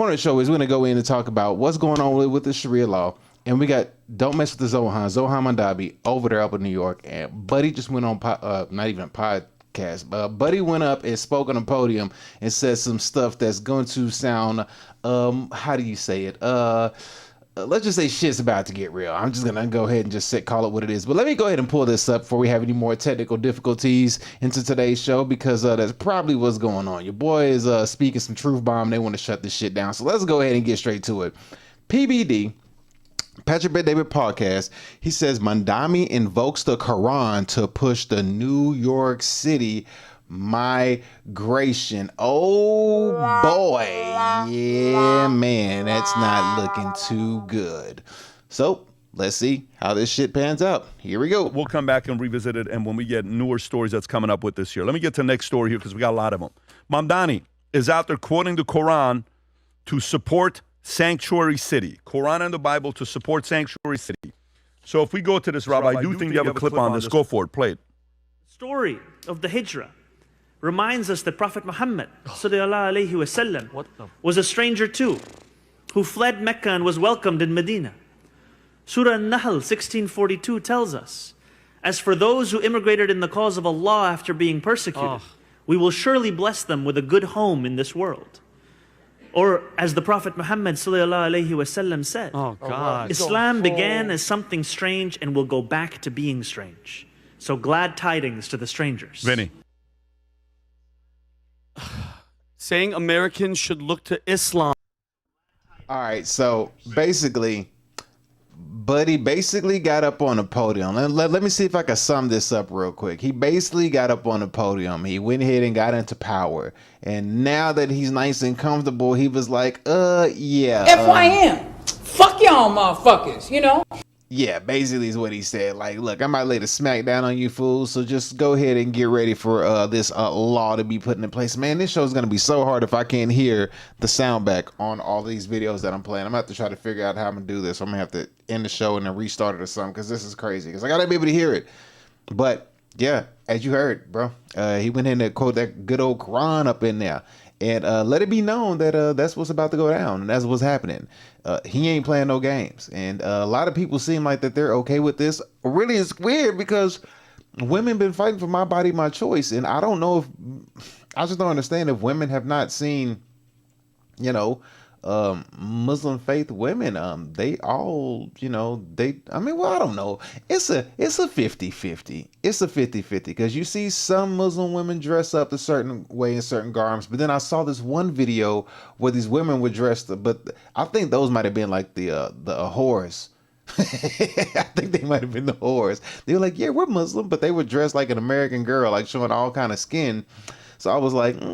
Point of the show is we're going to go in and talk about what's going on with the Sharia law. And we got Don't Mess with the Zohan Mandabi over there up in New York. And Buddy just went on, not even a podcast, Buddy went up and spoke on a podium and said some stuff that's going to sound, how do you say it? Let's just say shit's about to get real. I'm just going to go ahead and just call it what it is. But let me go ahead and pull this up before we have any more technical difficulties into today's show, because that's probably what's going on. Your boy is speaking some truth bomb. They want to shut this shit down. So let's go ahead and get straight to it. PBD, Patrick Bet David Podcast, he says Mandami invokes the Quran to push the New York City migration. Oh boy. Yeah, man, that's not looking too good. So let's see how this shit pans out. Here we go. We'll come back and revisit it, and when we get newer stories that's coming up with this year. Let me get to the next story here because we got a lot of them. Mamdani is out there quoting the Quran to support Sanctuary City. Quran and the Bible to support Sanctuary City. So if we go to this, Rabbi, I do think you have a clip on this. Go for it. Play it. Story of the Hijrah reminds us that Prophet Muhammad wasallam was a stranger too, who fled Mecca and was welcomed in Medina. Surah An-Nahl 1642 tells us, as for those who immigrated in the cause of Allah after being persecuted, we will surely bless them with a good home in this world. Or as the Prophet Muhammad wasallam said, Islam began as something strange and will go back to being strange. So glad tidings to the strangers. Vinny. Saying Americans should look to Islam. All right, so basically, Buddy basically got up on the podium. Let me see if I can sum this up real quick. He basically got up on the podium. He went ahead and got into power. And now that he's nice and comfortable, he was like, yeah. FYM. Fuck y'all motherfuckers, you know? Yeah, basically is what he said. Like, look, I might lay the smack down on you fools, so just go ahead and get ready for this law to be put into place. Man, this show is going to be so hard if I can't hear the sound back on all these videos that I'm playing. I'm going to have to try to figure out how I'm going to do this. I'm going to have to end the show and then restart it or something, because this is crazy. Because I got to be able to hear it. But, yeah, as you heard, bro, he went in and quote that good old Quran up in there. And let it be known that that's what's about to go down, and that's what's happening. He ain't playing no games. And a lot of people seem like that they're okay with this. Really, it's weird because women been fighting for my body, my choice. And I don't know if, I just don't understand if women have not seen, you know, Muslim faith women, they all, you know, I don't know. It's a 50-50. It's a 50-50 because you see some Muslim women dress up a certain way in certain garments, but then I saw this one video where these women were dressed, but I think those might have been like the whores. I think they might have been the whores. They were like, yeah, we're Muslim, but they were dressed like an American girl, like showing all kind of skin. So I was like, you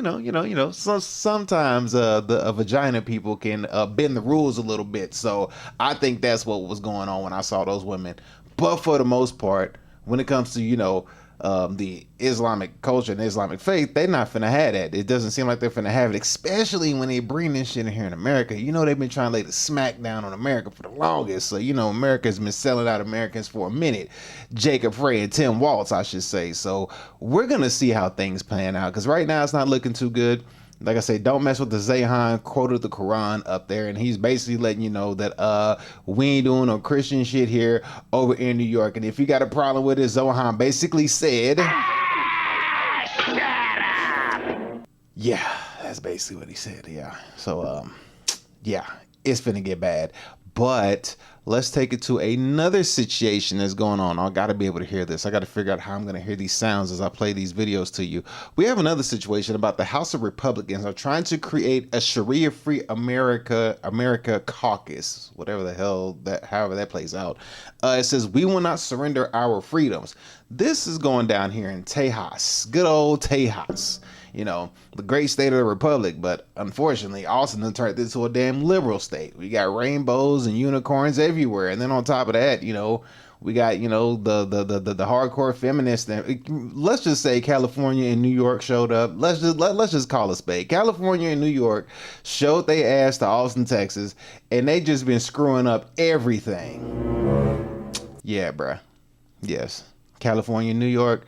know. So sometimes the vagina people can bend the rules a little bit. So I think that's what was going on when I saw those women. But for the most part, when it comes to, you know, the Islamic culture and Islamic faith, they're not finna have that. It doesn't seem like they're finna have it, especially when they bring this shit in here in America. You know, they've been trying to lay the smack down on America for the longest. So, you know, America's been selling out Americans for a minute. Jacob Frey and Tim Waltz, I should say. So we're gonna see how things plan out, because right now it's not looking too good. Like I say, don't mess with the Zahan quoted the Quran up there, and he's basically letting you know that we ain't doing no Christian shit here over in New York. And if you got a problem with it, Zohan basically said, yeah, that's basically what he said. Yeah. So yeah, it's finna get bad. But let's take it to another situation that's going on. I got to be able to hear this. I got to figure out how I'm going to hear these sounds as I play these videos to you. We have another situation about the House of Republicans are trying to create a Sharia-free America caucus, whatever the hell that, however that plays out. It says, we will not surrender our freedoms. This is going down here in Tejas, good old Tejas. You know, the great state of the republic, but unfortunately, Austin has turned this into a damn liberal state. We got rainbows and unicorns everywhere, and then on top of that, you know, we got, you know, the hardcore feminists. Let's just say California and New York showed up. Let's just call a spade. California and New York showed they ass to Austin, Texas, and they just been screwing up everything. Yeah, bruh. Yes, California, New York.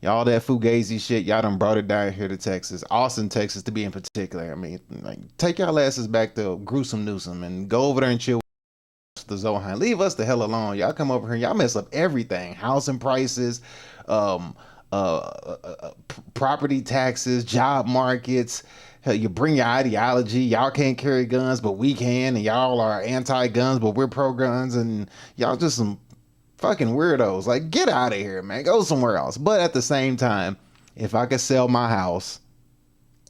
Y'all that fugazi shit, y'all done brought it down here to Texas, Austin, Texas, to be in particular. I mean, like, take y'all asses back to Gruesome Newsom and go over there and chill with the Zohan. Leave us the hell alone. Y'all come over here, y'all mess up everything. Housing prices, property taxes, job markets. Hell, you bring your ideology. Y'all can't carry guns, but we can, and y'all are anti-guns, but we're pro-guns, and y'all just some fucking weirdos. Like, get out of here, man. Go somewhere else. But at the same time, if I could sell my house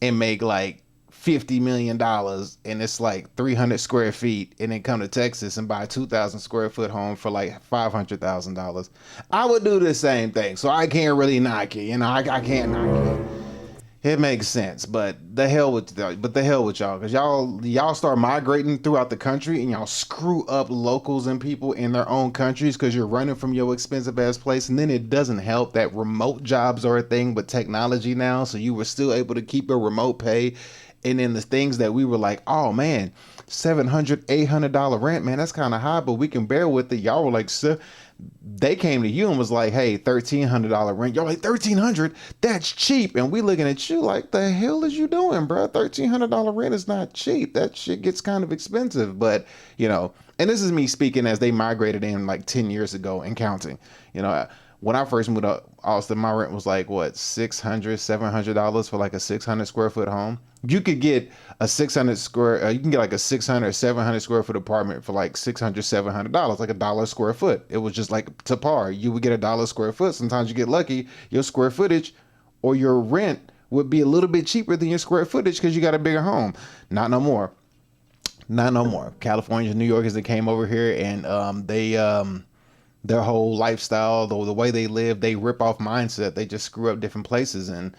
and make like $50 million and it's like 300 square feet and then come to Texas and buy a 2,000 square foot home for like $500,000, I would do the same thing. So I can't really knock it. You know, I can't knock it. It makes sense, but the hell with y'all, because y'all start migrating throughout the country and y'all screw up locals and people in their own countries because you're running from your expensive ass place, and then it doesn't help that remote jobs are a thing with technology now, so you were still able to keep a remote pay, and then the things that we were like, oh man, $700, $800 rent, man, that's kind of high, but we can bear with it. Y'all were like, they came to you and was like, hey, $1,300 rent. Y'all like, $1,300? That's cheap. And we looking at you like, the hell is you doing, bro? $1,300 rent is not cheap. That shit gets kind of expensive. But, you know, and this is me speaking as they migrated in like 10 years ago and counting. You know, when I first moved to Austin, my rent was like, what, $600, $700 for like a 600 square foot home. You could get a 600 square, you can get like a 600, 700 square foot apartment for like $600, $700, like $1 square foot. It was just like to par. You would get $1 square foot. Sometimes you get lucky. Your square footage or your rent would be a little bit cheaper than your square footage because you got a bigger home. Not no more. Not no more. California, New Yorkers that came over here and their whole lifestyle, the way they live, they rip off mindset. They just screw up different places, and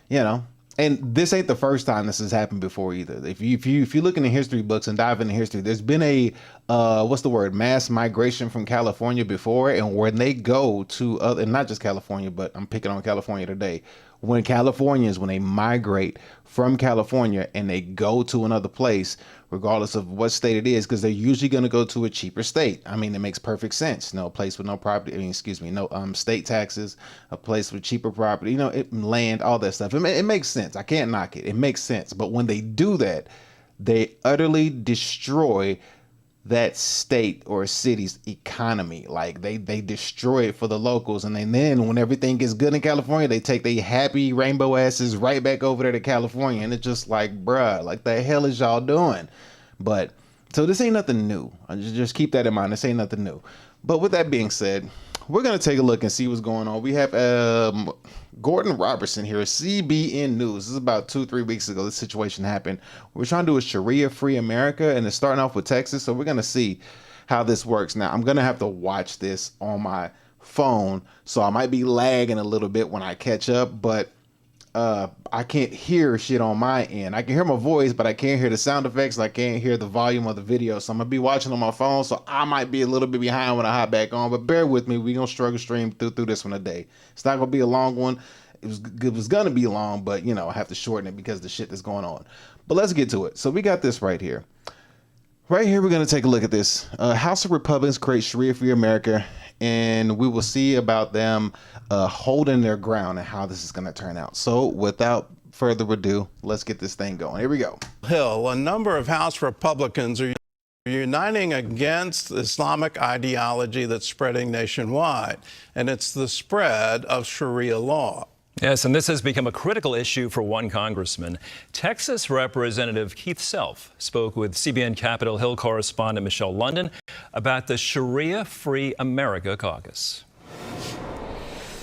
you know. And this ain't the first time this has happened before either. If you look in the history books and dive into history, there's been a mass migration from California before, and when they go to other, and not just California, but I'm picking on California today. When they migrate from California and they go to another place, regardless of what state it is, because they're usually going to go to a cheaper state. I mean, it makes perfect sense. No place with no property. No state taxes, a place with cheaper property, land, all that stuff. It makes sense. I can't knock it. It makes sense. But when they do that, they utterly destroy that state or city's economy. Like they destroy it for the locals, and then when everything gets good in California, they take their happy rainbow asses right back over there to California, and it's just like, bruh, like the hell is y'all doing? But so this ain't nothing new. Just keep that in mind. This ain't nothing new. But with that being said, we're gonna take a look and see what's going on. We have Gordon Robertson here, CBN News. This is about 2-3 weeks ago. This situation happened. What we're trying to do is Sharia-free America, and it's starting off with Texas. So we're gonna see how this works. Now I'm gonna have to watch this on my phone, so I might be lagging a little bit when I catch up, but I can't hear shit on my end. I can hear my voice, but I can't hear the sound effects, and I can't hear the volume of the video. So I'm gonna be watching on my phone, so I might be a little bit behind when I hop back on, but bear with me. We're gonna struggle stream through this one today. It's not gonna be a long one. It was gonna be long, but I have to shorten it because of the shit that's going on. But let's get to it. So we got this right here. Right here, we're gonna take a look at this. House of Republicans create Sharia-free America, and we will see about them holding their ground and how this is going to turn out. So without further ado, let's get this thing going. Here we go. Hill, a number of House Republicans are uniting against Islamic ideology that's spreading nationwide, and it's the spread of Sharia law. Yes, and this has become a critical issue for one congressman. Texas Representative Keith Self spoke with CBN Capitol Hill correspondent Michelle London about the Sharia-Free America Caucus.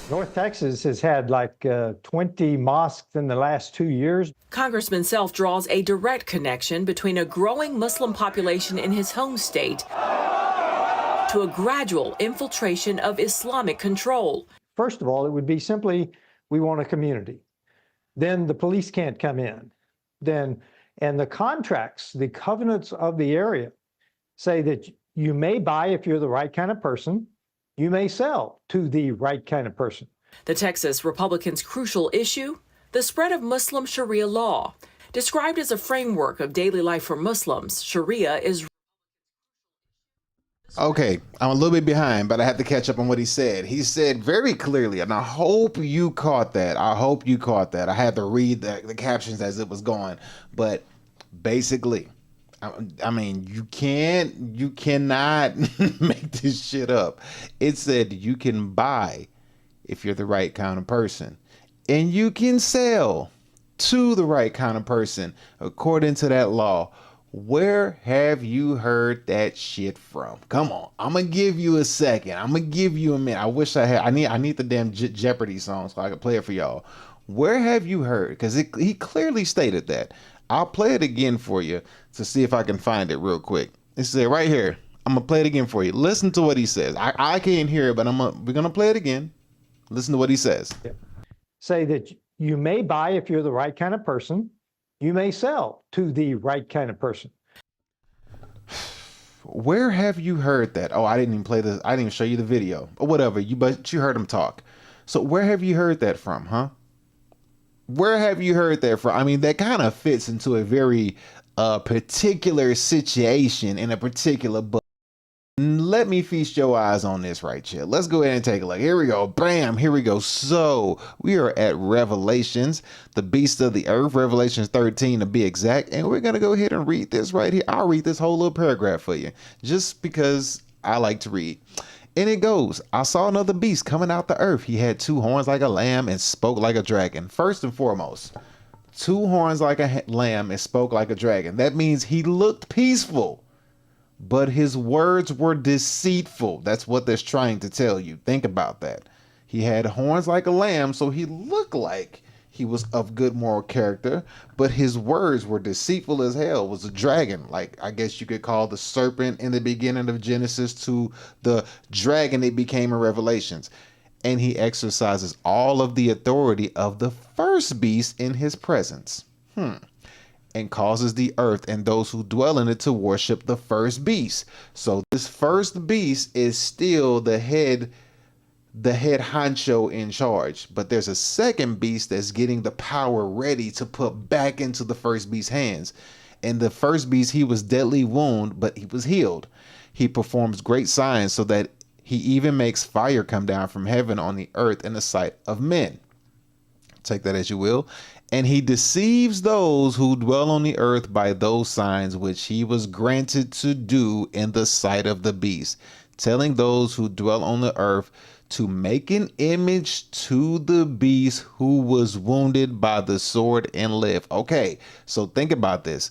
North Texas has had like 20 mosques in the last 2 years. Congressman Self draws a direct connection between a growing Muslim population in his home state to a gradual infiltration of Islamic control. First of all, it would be simply, we want a community. Then the police can't come in. And the contracts, the covenants of the area say that you may buy if you're the right kind of person. You may sell to the right kind of person. The Texas Republicans' crucial issue, the spread of Muslim Sharia law. Described as a framework of daily life for Muslims, Sharia is Okay, I'm a little bit behind, but I have to catch up on what he said. He said very clearly, and I hope you caught that. I hope you caught that. I had to read the captions as it was going, but basically, I mean, you cannot make this shit up. It said you can buy if you're the right kind of person, and you can sell to the right kind of person according to that law. Where have you heard that shit from? Come on, I'm gonna give you a second. I'm gonna give you a minute. I wish I had. I need the damn Jeopardy song so I could play it for y'all. Where have you heard? Because he clearly stated that. I'll play it again for you to see if I can find it real quick. It said right here. I'm gonna play it again for you. Listen to what he says. I can't hear it, but we're gonna play it again. Listen to what he says. Say that you may buy if you're the right kind of person. You may sell to the right kind of person. Where have you heard that? Oh, I didn't even play this. I didn't even show you the video or whatever. But you heard him talk. So where have you heard that from, huh? Where have you heard that from? I mean, that kind of fits into a very particular situation in a particular book. Let me feast your eyes on this right here. Let's go ahead and take a look. Here we go. Bam. Here we go. So we are at Revelations, the beast of the earth, Revelations 13 to be exact. And we're going to go ahead and read this right here. I'll read this whole little paragraph for you just because I like to read. And it goes, I saw another beast coming out the earth. He had 2 horns like a lamb and spoke like a dragon. First and foremost, 2 horns like a lamb and spoke like a dragon. That means he looked peaceful, but his words were deceitful. That's what they're trying to tell you. Think about that. He had horns like a lamb, so he looked like he was of good moral character, but his words were deceitful as hell. It was a dragon, like I guess you could call the serpent in the beginning of Genesis to the dragon it became in Revelations. And he exercises all of the authority of the first beast in his presence. And causes the earth and those who dwell in it to worship the first beast. So this first beast is still the head honcho in charge. But there's a second beast that's getting the power ready to put back into the first beast's hands. And the first beast, he was deadly wounded, but he was healed. He performs great signs so that he even makes fire come down from heaven on the earth in the sight of men. Take that as you will. And he deceives those who dwell on the earth by those signs which he was granted to do in the sight of the beast, telling those who dwell on the earth to make an image to the beast who was wounded by the sword and live. Okay, so think about this.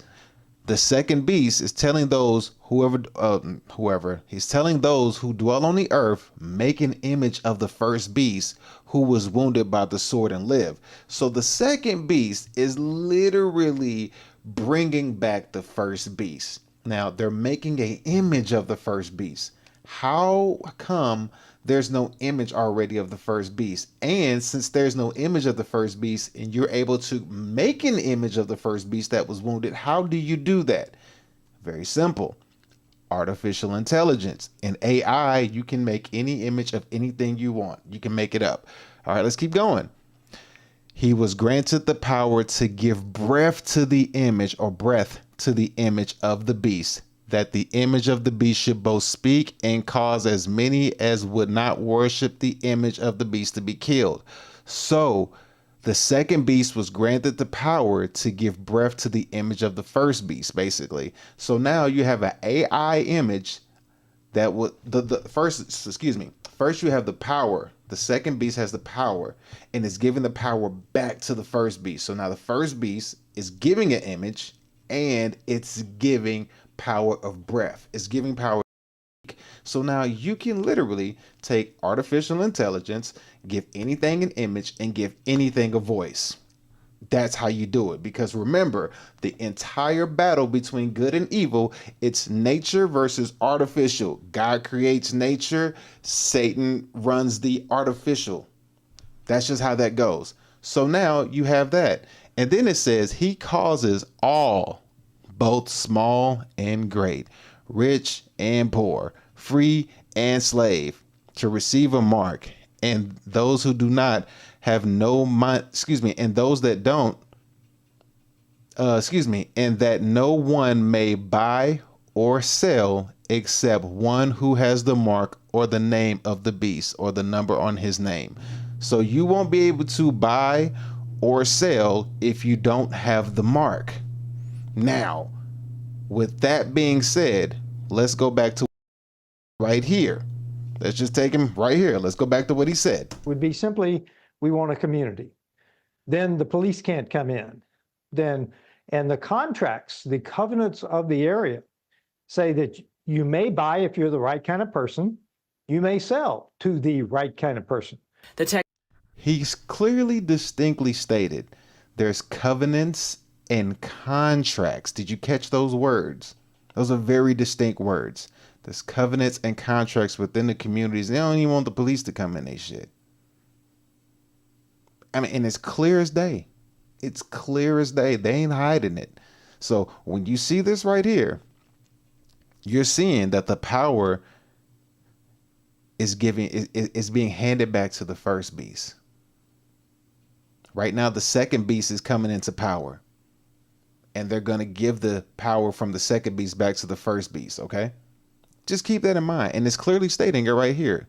The second beast is telling those he's telling those who dwell on the earth, make an image of the first beast who was wounded by the sword and live. So the second beast is literally bringing back the first beast. Now they're making an image of the first beast. How come there's no image already of the first beast? And since there's no image of the first beast and you're able to make an image of the first beast that was wounded, how do you do that? Very simple. Artificial intelligence. In AI, you can make any image of anything you want. You can make it up. All right, let's keep going. He was granted the power to give breath to the image or breath to the image of the beast, that the image of the beast should both speak and cause as many as would not worship the image of the beast to be killed. So the second beast was granted the power to give breath to the image of the first beast, basically. So now you have an AI image that would first you have the power. The second beast has the power and is giving the power back to the first beast. So now the first beast is giving an image and it's giving power of breath. It's giving power. So now you can literally take artificial intelligence, give anything an image, and give anything a voice. That's how you do it. Because remember, the entire battle between good and evil, it's nature versus artificial. God creates nature, Satan runs the artificial. That's just how that goes. So now you have that. And then it says he causes all, both small and great, rich and poor, free and slave, to receive a mark, and those who do not have no mind, and those that don't, and that no one may buy or sell except one who has the mark or the name of the beast or the number on his name. So you won't be able to buy or sell if you don't have the mark. Now, with that being said, let's go back to right here. Let's just take him right here. Let's go back to what he said. Would be simply, we want a community. Then the police can't come in. And the contracts, the covenants of the area say that you may buy if you're the right kind of person. You may sell to the right kind of person. He's clearly, distinctly stated there's covenants and contracts. Did you catch those words? Those are very distinct words. There's covenants and contracts within the communities. They don't even want the police to come in they shit. I mean, and it's clear as day. It's clear as day. They ain't hiding it. So when you see this right here, you're seeing that the power is being handed back to the first beast. Right now, the second beast is coming into power, and they're going to give the power from the second beast back to the first beast. Okay, just keep that in mind. And it's clearly stating it right here.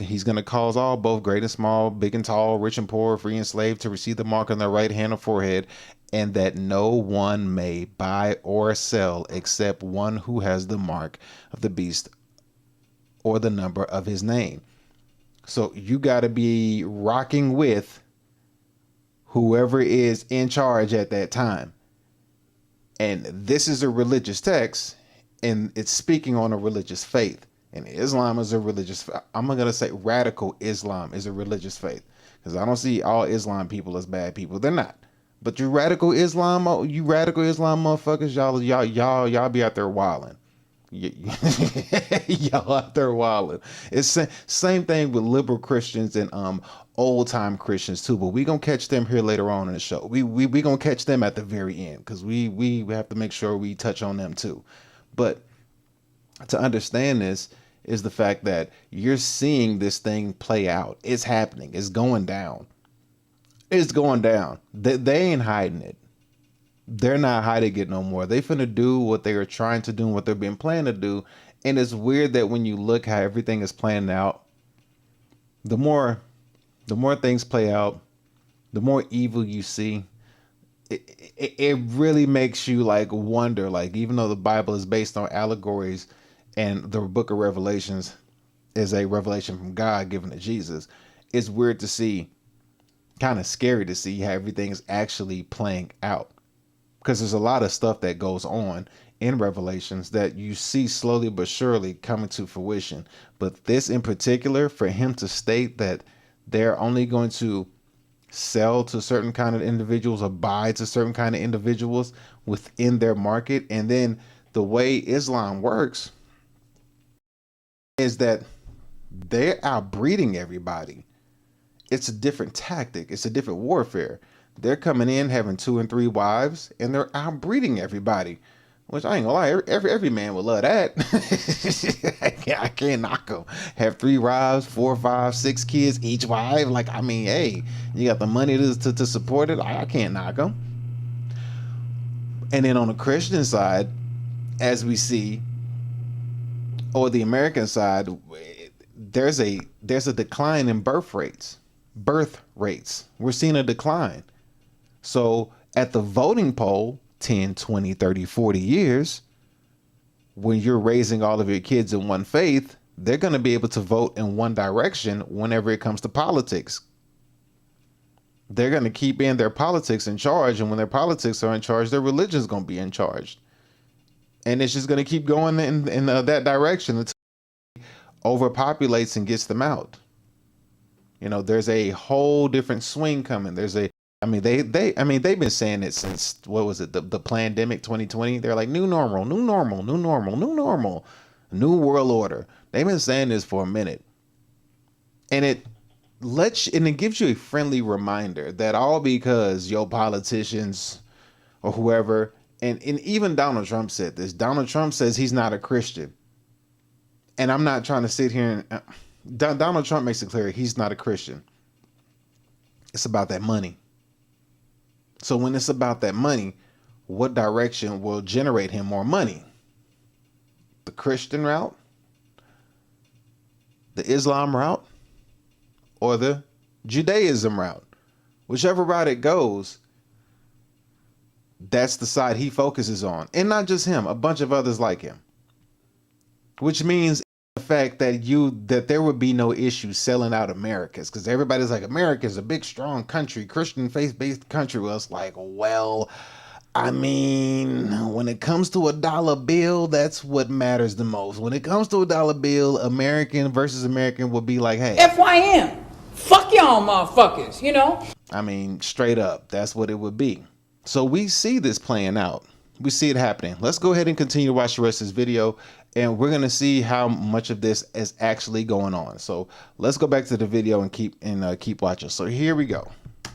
He's going to cause all, both great and small, big and tall, rich and poor, free and slave, to receive the mark on their right hand or forehead, and that no one may buy or sell except one who has the mark of the beast or the number of his name. So you got to be rocking with whoever is in charge at that time. And this is a religious text, and it's speaking on a religious faith. And Islam is a religious, I'm going to say radical Islam is a religious faith, because I don't see all Islam people as bad people. They're not. But you radical Islam motherfuckers, y'all be out there wilding. Y'all out there wilding. It's same thing with liberal Christians and old time Christians too. But we gonna catch them here later on in the show. We gonna catch them at the very end, because we have to make sure we touch on them too. But to understand this is the fact that you're seeing this thing play out. It's happening. It's going down. It's going down. They ain't hiding it. They're not hiding it no more. They finna do what they are trying to do and what they've been planning to do. And it's weird that when you look how everything is playing out, the more things play out, the more evil you see. It really makes you like wonder, like, even though the Bible is based on allegories and the book of Revelations is a revelation from God given to Jesus, it's weird to see, kind of scary to see how everything is actually playing out. Because there's a lot of stuff that goes on in Revelations that you see slowly but surely coming to fruition. But this in particular, for him to state that they're only going to sell to certain kind of individuals or buy to certain kind of individuals within their market. And then the way Islam works is that they're outbreeding everybody. It's a different tactic. It's a different warfare. They're coming in having 2 and 3 wives, and they're outbreeding everybody, which I ain't gonna lie, every man would love that. I can't knock them. Have 3 wives, 4, 5, 6 kids, each wife. Like, I mean, hey, you got the money to support it. I can't knock them. And then on the Christian side, as we see, or the American side, there's a decline in birth rates. We're seeing a decline. So at the voting poll, 10, 20, 30, 40 years, when you're raising all of your kids in one faith, they're going to be able to vote in one direction whenever it comes to politics. They're going to keep in their politics in charge, and when their politics are in charge, their religion is going to be in charge. And it's just going to keep going in that direction until it overpopulates and gets them out. You know, there's a whole different swing coming. They've been saying it since, what was it, the pandemic 2020? They're like, new normal, new world order. They've been saying this for a minute. And it gives you a friendly reminder that all because your politicians or whoever, and even Donald Trump said this. Donald Trump says he's not a Christian. And I'm not trying to sit here and Donald Trump makes it clear he's not a Christian. It's about that money. So when it's about that money, what direction will generate him more money? the Christian route, the Islam route, or the Judaism route. Whichever route it goes, that's the side he focuses on. And not just him, a bunch of others like him. Which means the fact that there would be no issue selling out Americas, because everybody's like, America's a big, strong country, Christian faith-based country. Well, it's like, well, I mean, when it comes to a dollar bill, that's what matters the most. When it comes to a dollar bill, American versus American would be like, hey, FYM. Fuck y'all motherfuckers, you know? I mean, straight up, that's what it would be. So we see this playing out. We see it happening. Let's go ahead and continue to watch the rest of this video, and we're going to see how much of this is actually going on. So let's go back to the video and keep watching. So here we go.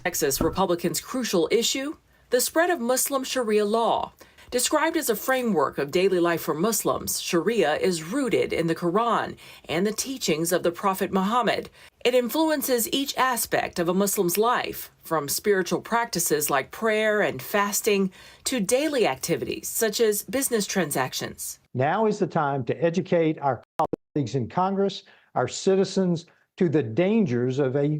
Texas Republicans' crucial issue, the spread of Muslim Sharia law. Described as a framework of daily life for Muslims, Sharia is rooted in the Quran and the teachings of the Prophet Muhammad. It influences each aspect of a Muslim's life, from spiritual practices like prayer and fasting to daily activities such as business transactions. Now is the time to educate our colleagues in Congress, our citizens, to the dangers of a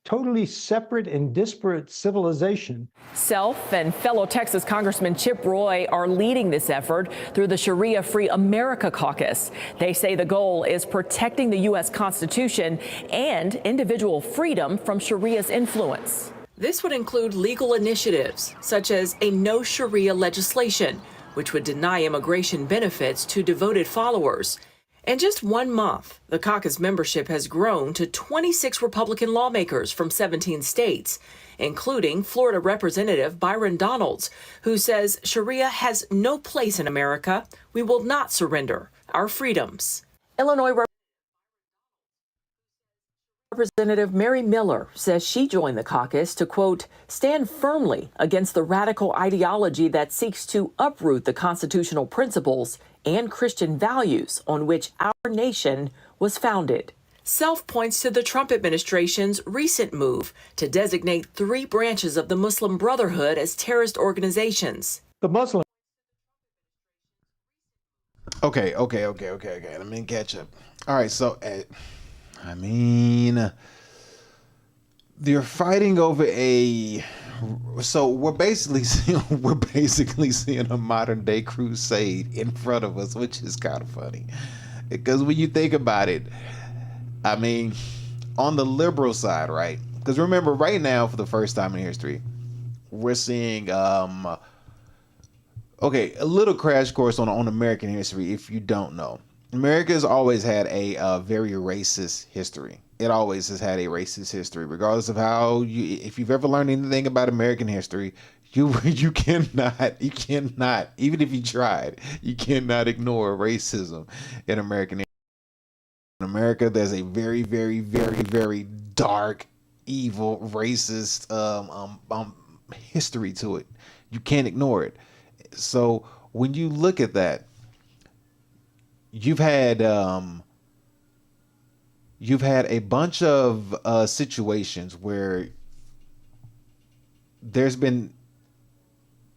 totally separate and disparate civilization. Self and fellow Texas Congressman Chip Roy are leading this effort through the Sharia Free America Caucus. They say the goal is protecting the U.S. Constitution and individual freedom from Sharia's influence. This would include legal initiatives such as a no Sharia legislation, which would deny immigration benefits to devoted followers. In just 1 month, the caucus membership has grown to 26 Republican lawmakers from 17 states, including Florida Representative Byron Donalds, who says Sharia has no place in America. We will not surrender our freedoms. Illinois Representative Mary Miller says she joined the caucus to, quote, stand firmly against the radical ideology that seeks to uproot the constitutional principles and Christian values on which our nation was founded. Self points to the Trump administration's recent move to designate 3 branches of the Muslim Brotherhood as terrorist organizations. The Muslim. Okay. Let me catch up. All right, so I mean, they're fighting over so we're basically seeing a modern day crusade in front of us, which is kind of funny, because when you think about it, I mean, on the liberal side, right? Because remember, right now, for the first time in history, we're seeing a little crash course on American history. If you don't know, America has always had a very racist history. It always has had a racist history, regardless of how if you've ever learned anything about American history, you cannot, even if you tried, you cannot ignore racism in American history. In America, there's a very, very, very, very dark, evil, racist history to it. You can't ignore it. So when you look at that, you've had a bunch of situations where there's been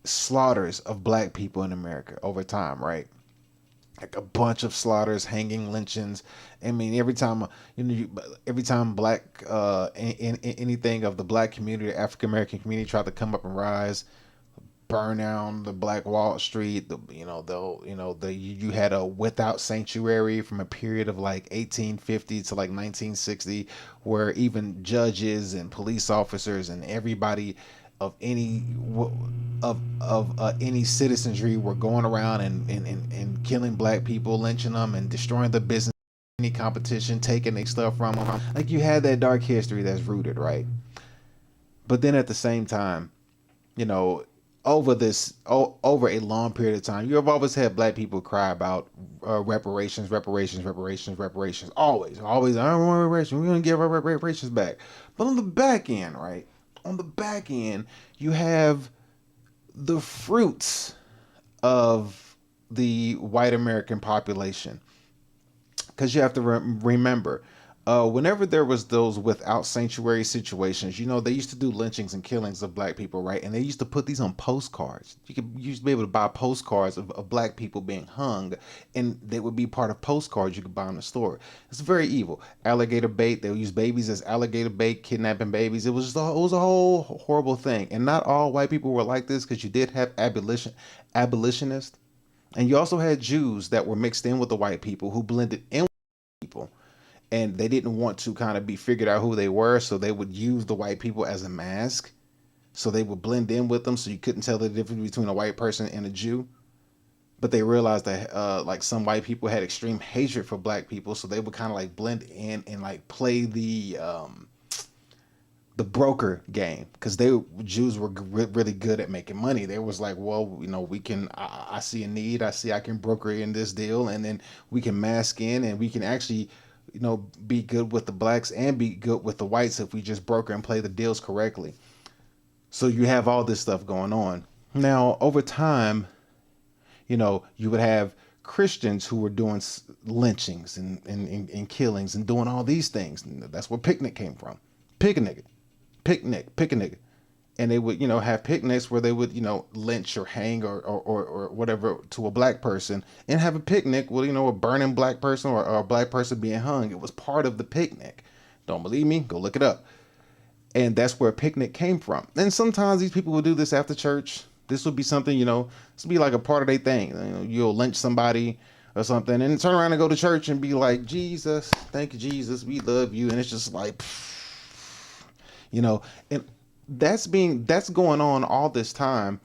slaughters of black people in America over time, right? Like a bunch of slaughters, hanging, lynchings. I mean, every time black anything of the black community, African American community tried to come up and rise, burn down the Black Wall Street. You had a without sanctuary from a period of like 1850 to like 1960, where even judges and police officers and everybody of any citizenry were going around and killing black people, lynching them, and destroying the business, any competition, taking their stuff from them. Like, you had that dark history that's rooted, right? But then at the same time, over a long period of time, you have always had black people cry about reparations. Always, I don't want reparations. We're gonna give our reparations back. But on the back end, right? On the back end, you have the fruits of the white American population, because you have to remember, Whenever there was those without sanctuary situations, they used to do lynchings and killings of black people, right? And they used to put these on postcards. You used to be able to buy postcards of black people being hung, and they would be part of postcards you could buy in the store. It's very evil. Alligator bait. They would use babies as alligator bait, kidnapping babies. It was it was a whole horrible thing. And not all white people were like this, because you did have abolitionists, and you also had Jews that were mixed in with the white people who blended in with people. And they didn't want to kind of be figured out who they were, so they would use the white people as a mask. So they would blend in with them, so you couldn't tell the difference between a white person and a Jew. But they realized that like some white people had extreme hatred for black people, so they would kind of like blend in and like play the broker game, because Jews were really good at making money. They was like, well, we can. I see a need. I see I can broker in this deal, and then we can mask in, and we can actually be good with the blacks and be good with the whites if we just broker and play the deals correctly. So you have all this stuff going on. Now, over time, you would have Christians who were doing lynchings and killings and doing all these things. And that's where picnic came from. Pick a nigga. And they would, have picnics where they would, lynch or hang or whatever to a black person, and have a picnic with, a burning black person or a black person being hung. It was part of the picnic. Don't believe me? Go look it up. And that's where a picnic came from. And sometimes these people would do this after church. This would be something, this would be like a part of their thing. You'll lynch somebody or something and turn around and go to church and be like, Jesus, thank you, Jesus, we love you. And it's just like, and that's going on all this time.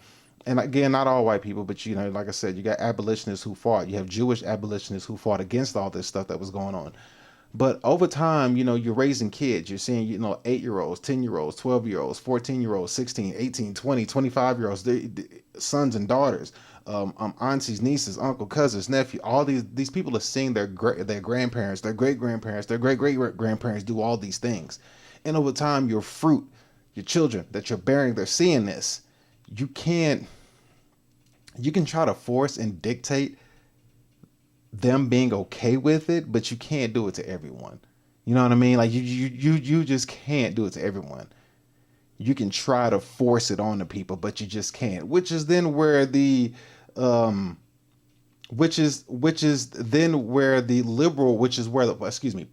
And again, not all white people, but like I said, you got abolitionists who fought. You have Jewish abolitionists who fought against all this stuff that was going on. But over time, you're raising kids. You're seeing, 8-year-olds, 10-year-olds, 12-year-olds, 14-year-olds, 16, 18, 20, 25-year-olds, sons and daughters, aunties, nieces, uncle, cousins, nephew. All these people are seeing their grandparents, their great-grandparents, their great-great-grandparents do all these things. And over time, your fruit, your children that you're bearing, they're seeing this. You can try to force and dictate them being okay with it, but you can't do it to everyone. You know what I mean? Like you just can't do it to everyone. You can try to force it on the people, but you just can't. Which is then where the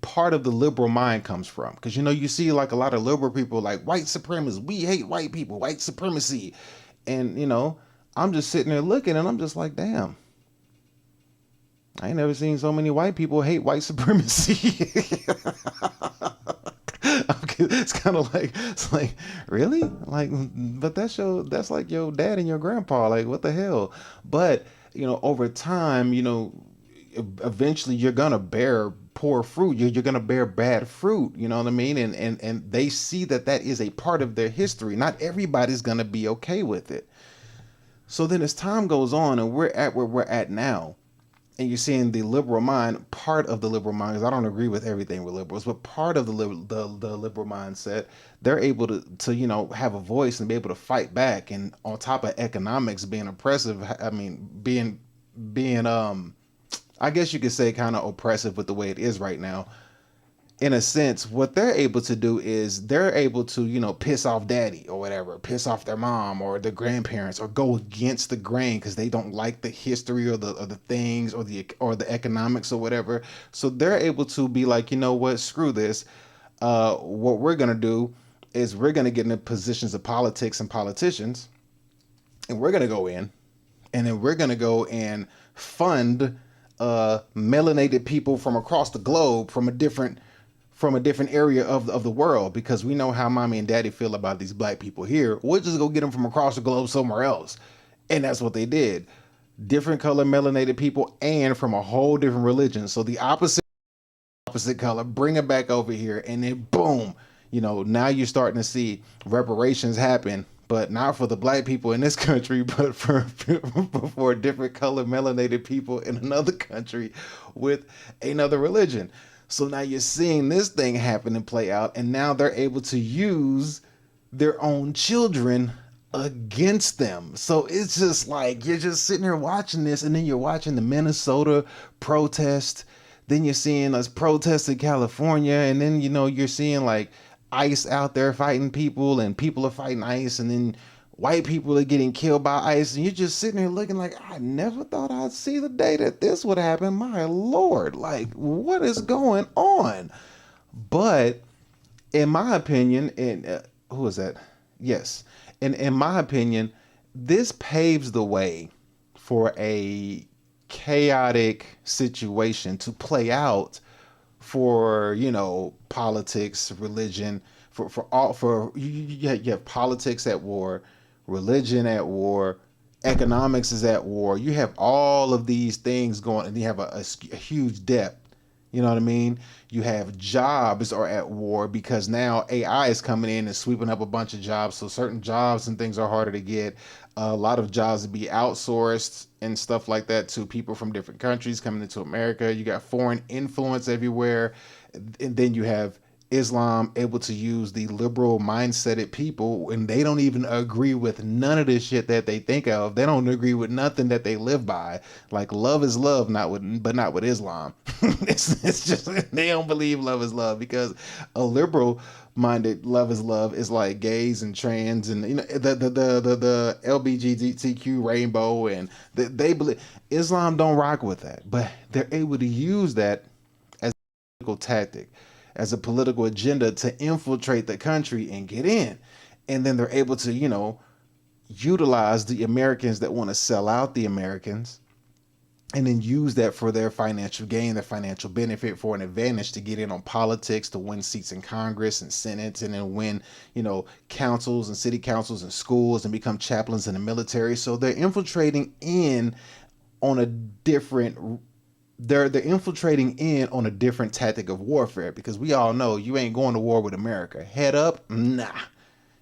part of the liberal mind comes from. Because you see like a lot of liberal people like white supremacists. We hate white people, white supremacy. And I'm just sitting there looking, and I'm just like, damn. I ain't never seen so many white people hate white supremacy. It's kind of like, really? Like, but that's like your dad and your grandpa. Like, what the hell? But, over time, eventually you're going to bear poor fruit. You're going to bear bad fruit. You know what I mean? And they see that is a part of their history. Not everybody's going to be okay with it. So then as time goes on and we're at where we're at now, and you're seeing the liberal mind, part of the liberal mind, because I don't agree with everything with liberals, but part of the liberal mindset, they're able to have a voice and be able to fight back. And on top of economics being oppressive, I mean, being I guess you could say kind of oppressive with the way it is right now. In a sense, what they're able to do is they're able to, piss off daddy or whatever, piss off their mom or their grandparents, or go against the grain because they don't like the history or the things or the economics or whatever. So they're able to be like, you know what, screw this. What we're going to do is we're going to get into positions of politics and politicians, and we're going to go in, and then we're going to go and fund melanated people from across the globe from a different area of the world, because we know how mommy and daddy feel about these black people here. We'll just go get them from across the globe somewhere else. And that's what they did. Different color melanated people and from a whole different religion. So the opposite color, bring it back over here, and then boom, now you're starting to see reparations happen, but not for the black people in this country, but for different color melanated people in another country with another religion. So now you're seeing this thing happen and play out, and now they're able to use their own children against them. So it's just like, you're just sitting here watching this, and then you're watching the Minnesota protest Then you're seeing us protests in California, and then you're seeing like ICE out there fighting people, and people are fighting ICE, and then white people are getting killed by ICE, and you're just sitting there looking like, I never thought I'd see the day that this would happen. My Lord, like, what is going on? But in my opinion, and who was that? Yes. And in my opinion, this paves the way for a chaotic situation to play out for, politics, religion, you have politics at war, religion at war, economics is at war. You have all of these things going, and you have a huge debt. You know what I mean? You have jobs are at war because now AI is coming in and sweeping up a bunch of jobs. So certain jobs and things are harder to get. A lot of jobs to be outsourced and stuff like that to people from different countries coming into America. You got foreign influence everywhere. And then you have Islam able to use the liberal mindseted people, and they don't even agree with none of this shit that they think of. They don't agree with nothing that they live by. Like, love is love, but not with Islam. it's just they don't believe love is love, because a liberal minded love is like gays and trans and the LGBTQ rainbow, and they believe. Islam don't rock with that, but they're able to use that as a political tactic, as a political agenda to infiltrate the country and get in. And then they're able to, utilize the Americans that want to sell out the Americans, and then use that for their financial gain, their financial benefit, for an advantage to get in on politics, to win seats in Congress and Senate, and then win, councils and city councils and schools, and become chaplains in the military. So they're infiltrating in on a different they're infiltrating in on a different tactic of warfare, because we all know you ain't going to war with America. Head up, nah.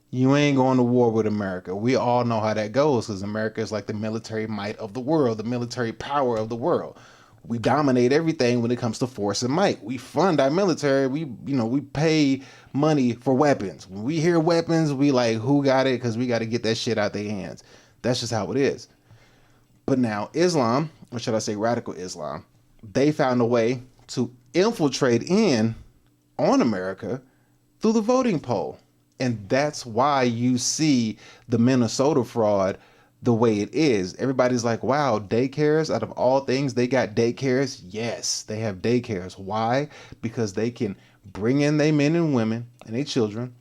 You ain't going to war with America. We all know how that goes, because America is like the military might of the world, the military power of the world. We dominate everything when it comes to force and might. We fund our military. We pay money for weapons. When we hear weapons, we like, who got it? Because we got to get that shit out their hands. That's just how it is. But now Islam, or should I say radical Islam, they found a way to infiltrate in on America through the voting poll. And that's why you see the Minnesota fraud the way it is. Everybody's like, wow, daycares, out of all things, they got daycares. Yes, they have daycares. Why? Because they can bring in their men and women and their children,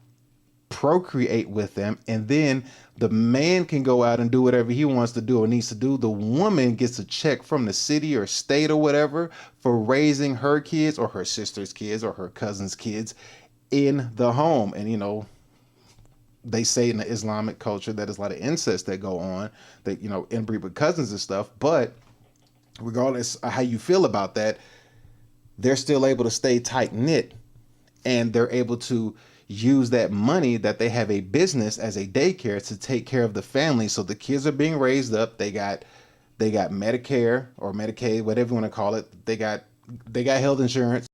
procreate with them, and then the man can go out and do whatever he wants to do or needs to do. The woman gets a check from the city or state or whatever for raising her kids or her sister's kids or her cousin's kids in the home. And they say in the Islamic culture that there's a lot of incest that go on, that inbreed with cousins and stuff. But regardless of how you feel about that, they're still able to stay tight knit, and they're able to use that money that they have a business as a daycare to take care of the family. So the kids are being raised up. They got Medicare or Medicaid, whatever you want to call it. They got health insurance.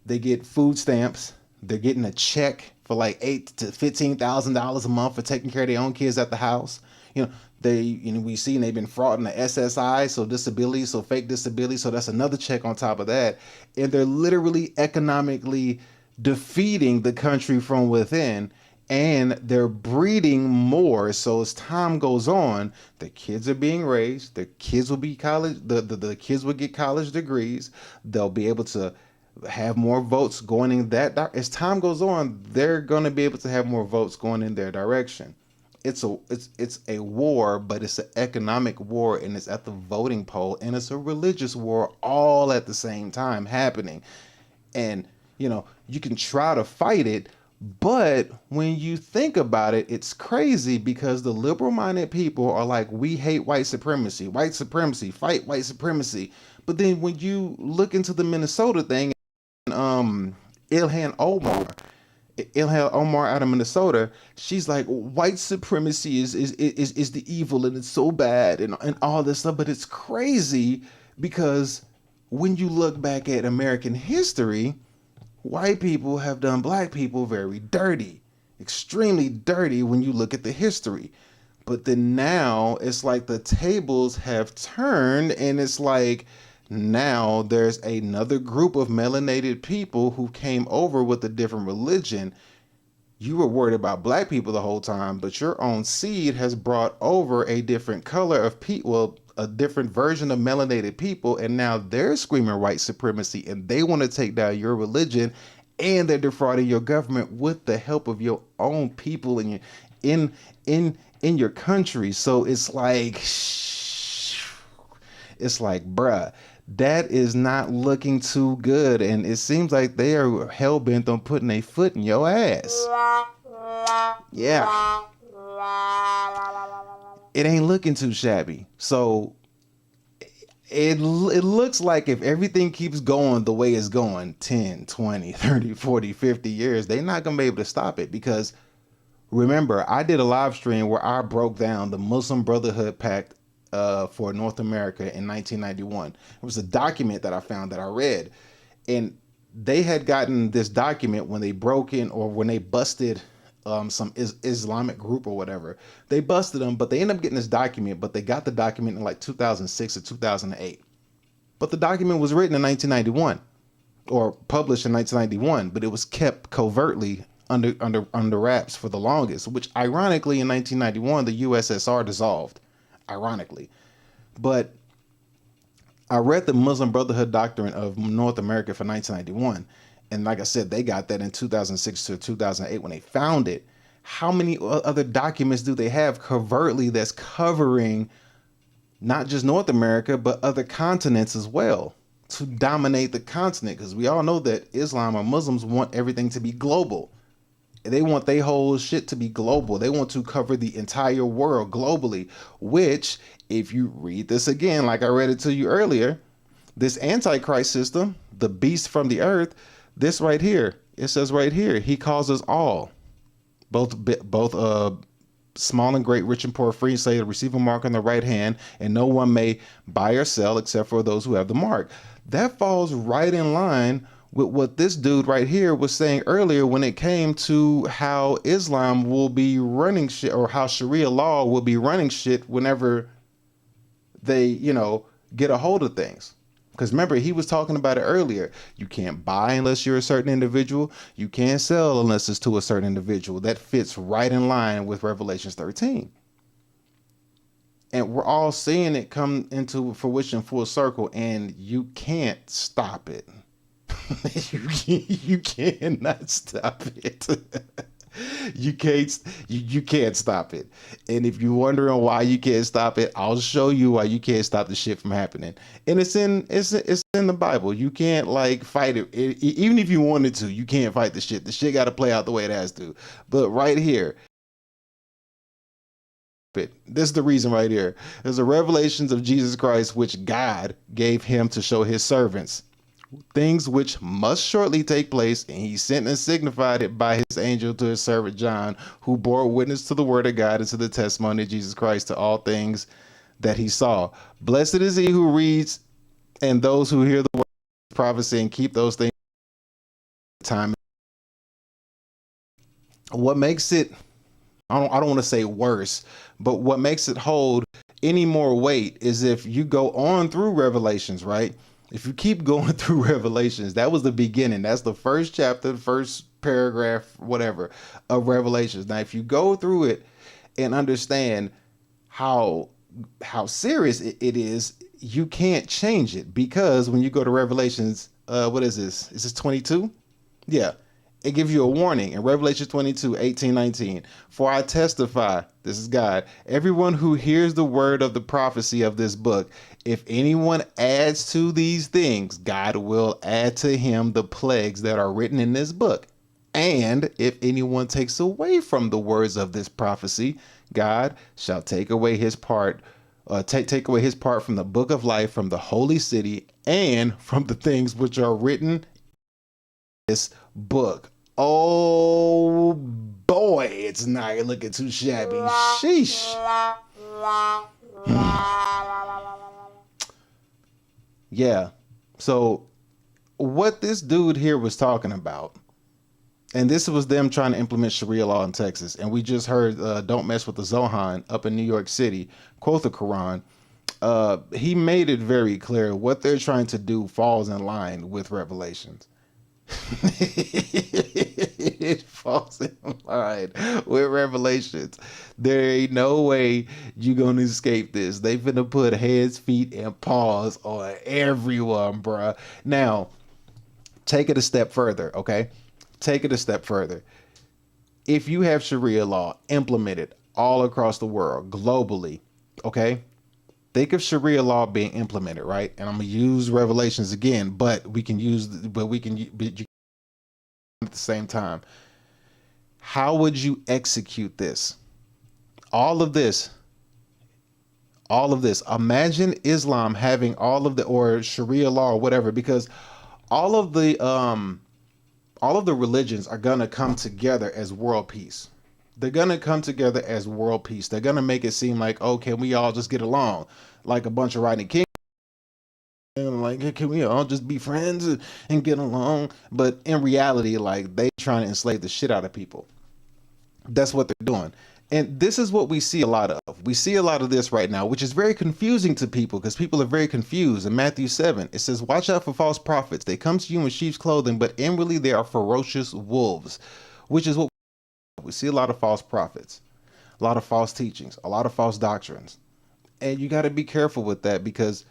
They get food stamps. They're getting a check for like $8,000 to $15,000 a month for taking care of their own kids at the house. We see, and they've been frauding the SSI, so disability, so fake disability. So that's another check on top of that. And they're literally economically defeating the country from within, and they're breeding more. So as time goes on, the kids are being raised, the kids will be college, the kids will get college degrees, they'll be able to have more votes going in that. As time goes on, they're going to be able to have more votes going in their direction. It's a war, but it's an economic war, and it's at the voting poll, and it's a religious war, all at the same time happening. And you can try to fight it, but when you think about it, it's crazy, because the liberal-minded people are like, we hate white supremacy, fight white supremacy. But then when you look into the Minnesota thing, Ilhan Omar out of Minnesota, she's like, white supremacy is the evil, and it's so bad, and all this stuff. But it's crazy, because when you look back at American history, white people have done black people very dirty, extremely dirty when you look at the history. But then now it's like the tables have turned, and it's like, now there's another group of melanated people who came over with a different religion. You were worried about black people the whole time, but your own seed has brought over a different color of people, well, a different version of melanated people, and now they're screaming white supremacy, and they want to take down your religion, and they're defrauding your government with the help of your own people in your country. So it's like, bruh, that is not looking too good, and it seems like they are hell-bent on putting a foot in your ass. Yeah. It ain't looking too shabby. So it looks like if everything keeps going the way it's going, 10, 20, 30, 40, 50 years, they're not going to be able to stop it. Because remember, I did a live stream where I broke down the Muslim Brotherhood Pact for North America in 1991. It was a document that I found that I read, and they had gotten this document when they broke in, or when they busted some Islamic group or whatever. They busted them, but they ended up getting this document, but they got the document in like 2006 or 2008. But the document was written in 1991 or published in 1991, but it was kept covertly under wraps for the longest, which ironically in 1991 the USSR dissolved, ironically. But I read the Muslim Brotherhood Doctrine of North America for 1991, and like I said, they got that in 2006 to 2008 when they found it. How many other documents do they have covertly that's covering not just North America, but other continents as well, to dominate the continent? Because we all know that Islam or Muslims want everything to be global. They want their whole shit to be global. They want to cover the entire world globally, which, if you read this again, like I read it to you earlier, this Antichrist system, the beast from the earth, this right here, it says right here, he calls us all, both small and great, rich and poor, free and slave, to receive a mark on the right hand, and no one may buy or sell except for those who have the mark. That falls right in line with what this dude right here was saying earlier when it came to how Islam will be running shit, or how Sharia law will be running shit whenever they, get a hold of things. Because remember, he was talking about it earlier. You can't buy unless you're a certain individual. You can't sell unless it's to a certain individual. That fits right in line with Revelations 13. And we're all seeing it come into fruition full circle, and you can't stop it. you cannot stop it. You can't stop it. And if you're wondering why you can't stop it, I'll show you why you can't stop the shit from happening. And it's in the Bible. You can't fight it. Even if you wanted to, you can't fight the shit. The shit got to play out the way it has to. But right here, this is the reason right here. There's the revelations of Jesus Christ, which God gave him to show his servants things which must shortly take place, and he sent and signified it by his angel to his servant John, who bore witness to the word of God and to the testimony of Jesus Christ, to all things that he saw. Blessed is he who reads, and those who hear the word of prophecy, and keep those things time. What makes it, I don't want to say worse, but what makes it hold any more weight is if you go on through Revelations, right? If you keep going through Revelations, that was the beginning. That's the first chapter, the first paragraph, whatever, of Revelations. Now, if you go through it and understand how serious it is, you can't change it, because when you go to Revelations, what is this? Is this 22? Yeah. It gives you a warning in Revelation 22, 18, 19. For I testify, this is God, everyone who hears the word of the prophecy of this book, if anyone adds to these things, God will add to him the plagues that are written in this book. And if anyone takes away from the words of this prophecy, God shall take away his part, take away his part from the book of life, from the holy city, and from the things which are written in this book. Oh boy, it's not looking too shabby. Sheesh. Yeah. So what this dude here was talking about, and this was them trying to implement Sharia law in Texas, and we just heard Don't Mess with the Zohan up in New York City quote the Quran. he made it very clear what they're trying to do falls in line with Revelations. It falls in line with Revelations. There ain't no way you gonna escape this. They finna put heads, feet, and paws on everyone, bruh. Now, take it a step further, okay? Take it a step further. If you have Sharia law implemented all across the world, globally, okay? Think of Sharia law being implemented, right? And I'm gonna use Revelations again, but we can at the same time. How would you execute this? All of this. Imagine Islam having all of the, or Sharia law or whatever, because all of the religions are gonna come together as world peace. They're gonna come together as world peace. They're gonna make it seem like, oh, can we all just get along, like a bunch of writing kings. Like, can we all just be friends and get along? But in reality, like, they trying to enslave the shit out of people. That's what they're doing. And this is what we see a lot of. We see a lot of this right now, which is very confusing to people because people are very confused. In Matthew 7, it says, watch out for false prophets. They come to you in sheep's clothing, but inwardly they are ferocious wolves, which is what we see. A lot of false prophets, a lot of false teachings, a lot of false doctrines. And you got to be careful with that because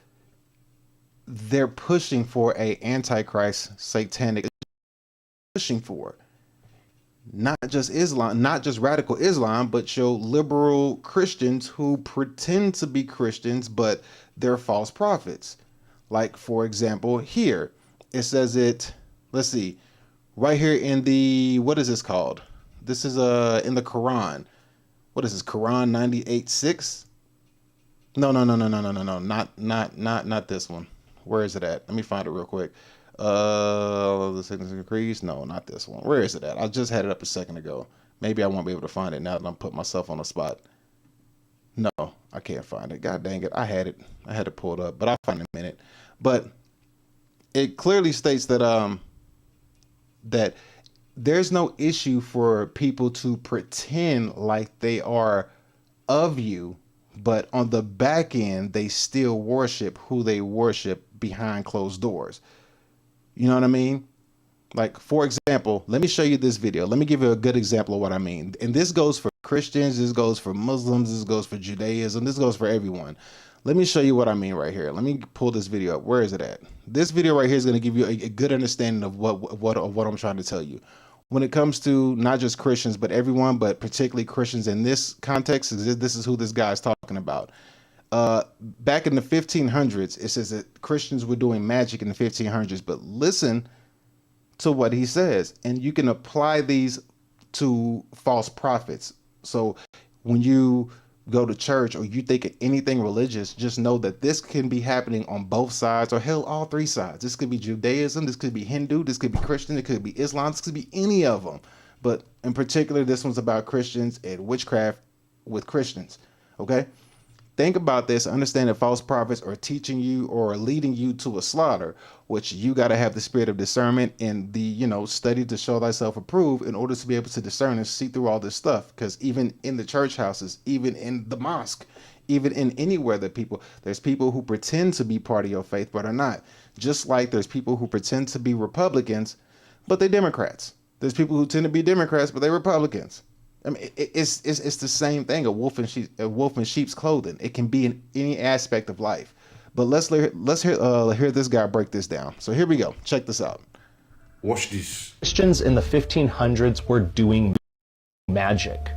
they're pushing for a antichrist satanic, pushing for not just Islam, not just radical Islam, but your liberal Christians who pretend to be Christians, but they're false prophets. Like, for example, here it says it, let's see, right here in the, what is this called? This is in the Quran. What is this? Quran 98:6? No, not this one. Where is it at? Let me find it real quick. The sickness increase. No, not this one. Where is it at? I just had it up a second ago. Maybe I won't be able to find it now that I'm putting myself on the spot. No, I can't find it. God dang it. I had it. I had to pull it up, but I'll find it in a minute. But it clearly states that that there's no issue for people to pretend like they are of you, but on the back end, they still worship who they worship behind closed doors. You know what I mean? Like, for example, let me show you this video. Let me give you a good example of what I mean. And this goes for Christians, this goes for Muslims, this goes for Judaism, this goes for everyone. Let me show you what I mean right here. Let me pull this video up. Where is it at? This video right here is going to give you a good understanding of what I'm trying to tell you. When it comes to not just Christians, but everyone, but particularly Christians in this context, this is who this guy is talking about. Back in the 1500s, it says that Christians were doing magic in the 1500s, but listen to what he says, and you can apply these to false prophets. So when you go to church or you think of anything religious, just know that this can be happening on both sides, or hell, all three sides. This could be Judaism, this could be Hindu, this could be Christian, it could be Islam, this could be any of them. But in particular, this one's about Christians and witchcraft with Christians. Okay? Think about this. Understand that false prophets are teaching you or leading you to a slaughter, which you got to have the spirit of discernment and the, study to show thyself approved in order to be able to discern and see through all this stuff. Because even in the church houses, even in the mosque, even in anywhere that there's people who pretend to be part of your faith, but are not. Just like there's people who pretend to be Republicans, but they're Democrats. There's people who tend to be Democrats, but they're Republicans. I mean, it's the same thing. A wolf in sheep's clothing. It can be in any aspect of life. But let's hear this guy break this down. So here we go. Check this out. Watch this. Christians in the 1500s were doing magic.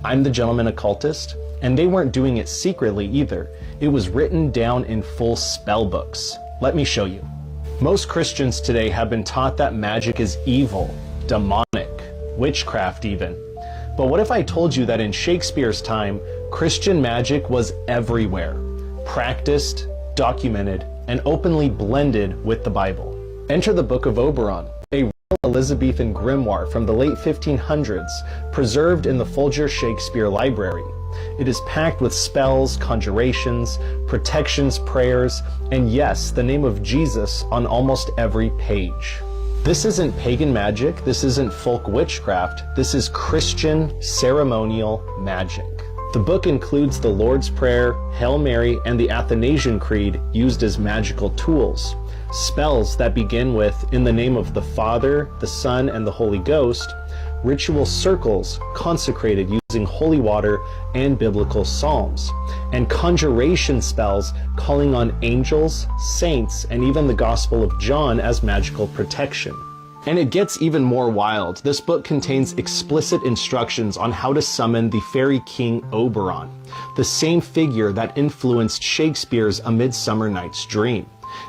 I'm the gentleman occultist, and they weren't doing it secretly either. It was written down in full spell books. Let me show you. Most Christians today have been taught that magic is evil, demonic, witchcraft even. But what if I told you that in Shakespeare's time, Christian magic was everywhere, practiced, documented, and openly blended with the Bible? Enter the Book of Oberon, a real Elizabethan grimoire from the late 1500s, preserved in the Folger Shakespeare Library. It is packed with spells, conjurations, protections, prayers, and yes, the name of Jesus on almost every page. This isn't pagan magic, this isn't folk witchcraft, this is Christian ceremonial magic. The book includes the Lord's Prayer, Hail Mary, and the Athanasian Creed used as magical tools. Spells that begin with, in the name of the Father, the Son, and the Holy Ghost, ritual circles consecrated using holy water and biblical psalms, and conjuration spells calling on angels, saints, and even the Gospel of John as magical protection. And it gets even more wild. This book contains explicit instructions on how to summon the fairy king Oberon, the same figure that influenced Shakespeare's A Midsummer Night's Dream.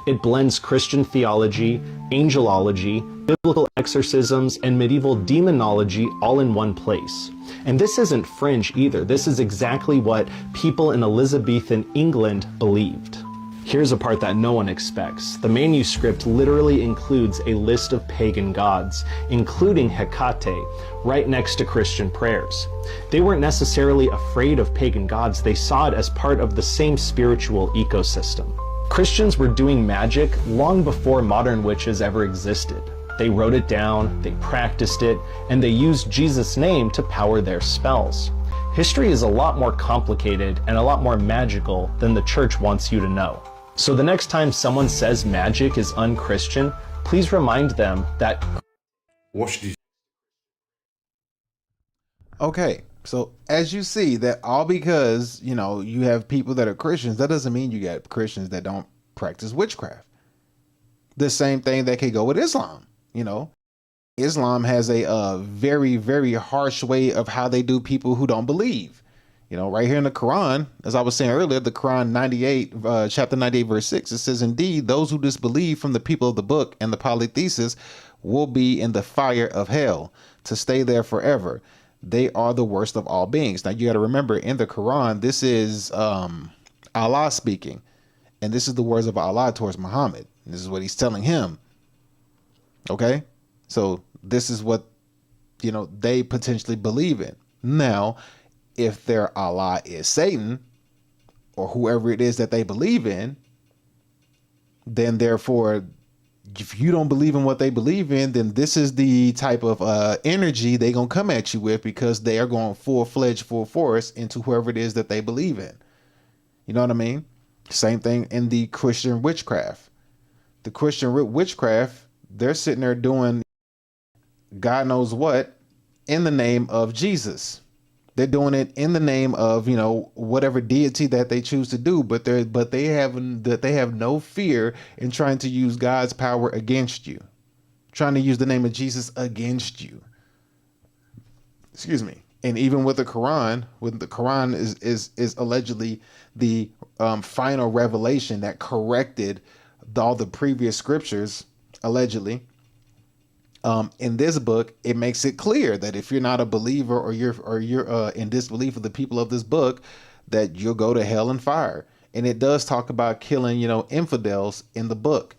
It blends Christian theology, angelology, biblical exorcisms, and medieval demonology all in one place. And this isn't fringe either. This is exactly what people in Elizabethan England believed. Here's a part that no one expects. The manuscript literally includes a list of pagan gods, including Hecate, right next to Christian prayers. They weren't necessarily afraid of pagan gods, they saw it as part of the same spiritual ecosystem. Christians were doing magic long before modern witches ever existed. They wrote it down, they practiced it, and they used Jesus' name to power their spells. History is a lot more complicated and a lot more magical than the church wants you to know. So the next time someone says magic is unchristian, please remind them that... Watch this. Okay, so as you see, that all because, you know, you have people that are Christians, that doesn't mean you got Christians that don't practice witchcraft. The same thing that could go with Islam, you know. Islam has a very, very harsh way of how they do people who don't believe. You know, right here in the Quran, as I was saying earlier, the Quran 98, chapter 98, verse 6, it says, "Indeed, those who disbelieve from the people of the book and the polythesis will be in the fire of hell to stay there forever. They are the worst of all beings." Now, you got to remember, in the Quran, this is Allah speaking. And this is the words of Allah towards Muhammad. This is what he's telling him. Okay? So this is what, you know, they potentially believe in. Now, if their Allah is Satan, or whoever it is that they believe in, then therefore, if you don't believe in what they believe in, then this is the type of energy they're going to come at you with, because they are going full-fledged, full force into whoever it is that they believe in. You know what I mean? Same thing in the Christian witchcraft. The Christian witchcraft, they're sitting there doing God knows what in the name of Jesus. They're doing it in the name of, you know, whatever deity that they choose to do, but they have no fear in trying to use God's power against you, trying to use the name of Jesus against you. Excuse me. And even with the Quran, is allegedly the final revelation that corrected all the previous scriptures, allegedly. In this book, it makes it clear that if you're not a believer, or you're in disbelief of the people of this book, that you'll go to hell and fire. And it does talk about killing, you know, infidels in the book.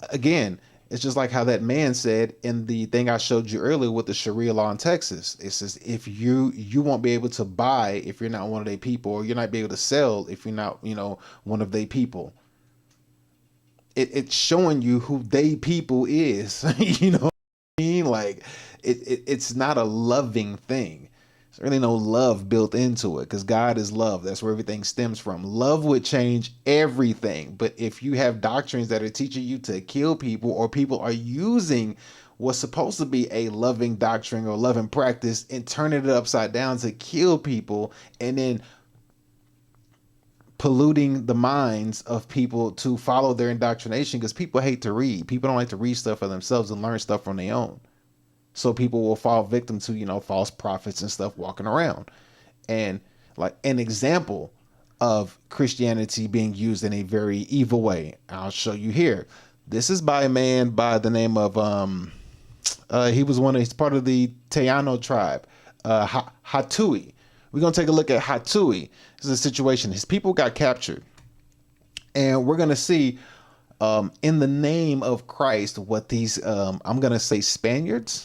Again, it's just like how that man said in the thing I showed you earlier with the Sharia law in Texas. It says if you won't be able to buy if you're not one of their people, or you're not be able to sell if you're not, you know, one of their people. It's showing you who they people is. You know what I mean? Like it's not a loving thing. There's really no love built into it, because God is love. That's where everything stems from. Love would change everything. But if you have doctrines that are teaching you to kill people, or people are using what's supposed to be a loving doctrine or loving practice and turning it upside down to kill people, and then polluting the minds of people to follow their indoctrination, because people hate to read. People don't like to read stuff for themselves and learn stuff on their own. So people will fall victim to, you know, false prophets and stuff walking around. And like an example of Christianity being used in a very evil way, I'll show you here. This is by a man by the name of he's part of the Taino tribe, Hatui. We're going to take a look at Hatui. This is a situation. His people got captured. And we're going to see in the name of Christ what these, I'm going to say Spanish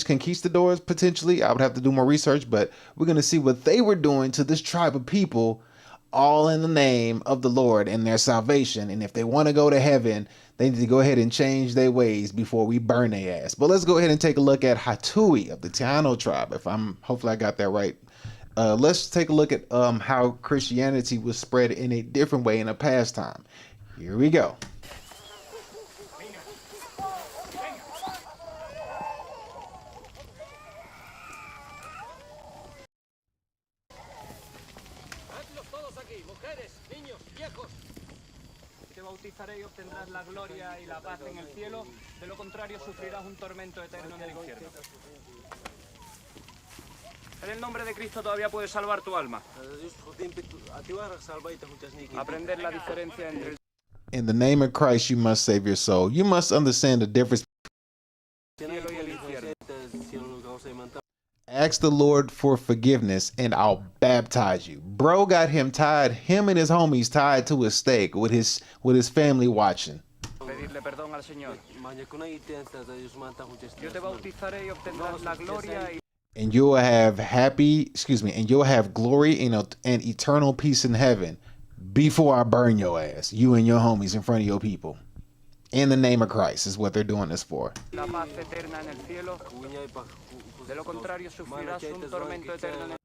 conquistadors, potentially. I would have to do more research, but we're going to see what they were doing to this tribe of people, all in the name of the Lord and their salvation. And if they want to go to heaven, they need to go ahead and change their ways before we burn their ass. But let's go ahead and take a look at Hatui of the Taino tribe. Hopefully I got that right. Let's take a look at how Christianity was spread in a different way in a past time. Here we go. Te bautizaré y obtendrás la gloria y la paz en el cielo, de lo contrario sufrirás un tormento eterno en el infierno. En el nombre de Cristo todavía puedes salvar tu alma. Aprender la diferencia entre el In the name of Christ, you must save your soul. You must understand the difference. cielo y el infierno. Ask the Lord for forgiveness and I'll baptize you. Bro got him and his homies tied to a stake with his family watching. Pedirle perdón al Señor. Yo te bautizaré y obtendrás la gloria y And you'll have and you'll have glory and eternal peace in heaven before I burn your ass, you and your homies in front of your people. In the name of Christ is what they're doing this for. la paz eterna en el cielo. De lo contrario sufrirás un tormento eterno en el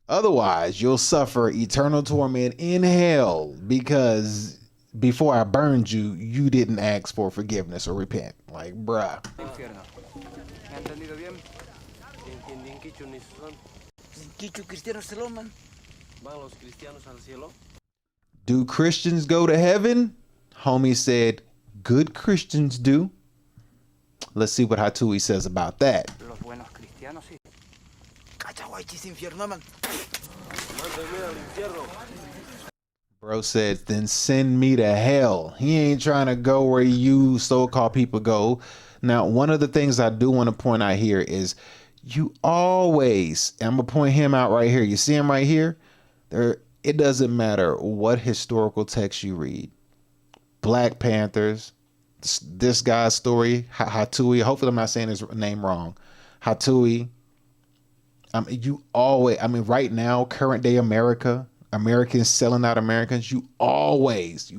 Otherwise, you'll suffer eternal torment in hell because before I burned you, you didn't ask for forgiveness or repent. Like, bruh. infierno. ¿Me ha entendido bien? Do Christians go to heaven? Homie said, good Christians do. Let's see what Hatui says about that. Los buenos cristianos sí. Bro said, then send me to hell. He ain't trying to go where you so-called people go. Now, one of the things I do want to point out here is you always, and I'm going to point him out right here. You see him right here? It doesn't matter what historical text you read. Black Panthers, this guy's story, Hatui, hopefully I'm not saying his name wrong. Hatui, right now, current day America, Americans selling out Americans, you always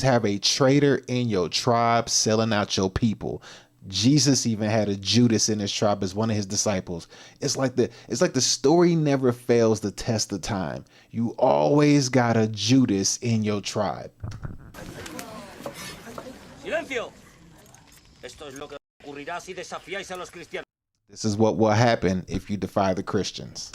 have a traitor in your tribe selling out your people. Jesus even had a Judas in his tribe as one of his disciples. It's like the story never fails the test of time. You always got a Judas in your tribe. ¡Silencio! Esto es lo que ocurrirá si desafiáis a los cristianos. This is what will happen if you defy the Christians.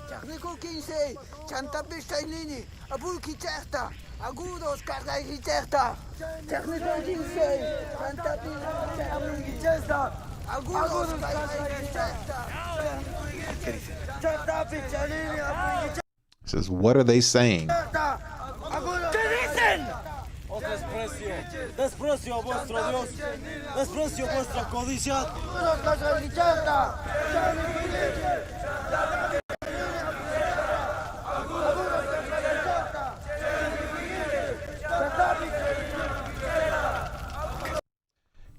Technical 15, Chantapi Shainini, Abulki Chesta, Agudos Kardai Chesta, Technical 15, Chantapi Shainini Chesta, Agudos Kardai Chesta, Chantapi Shainini Abulki. Says, what are they saying? ¿Qué dicen? Os desprecio a vuestro Dios, desprecio vuestra codicia.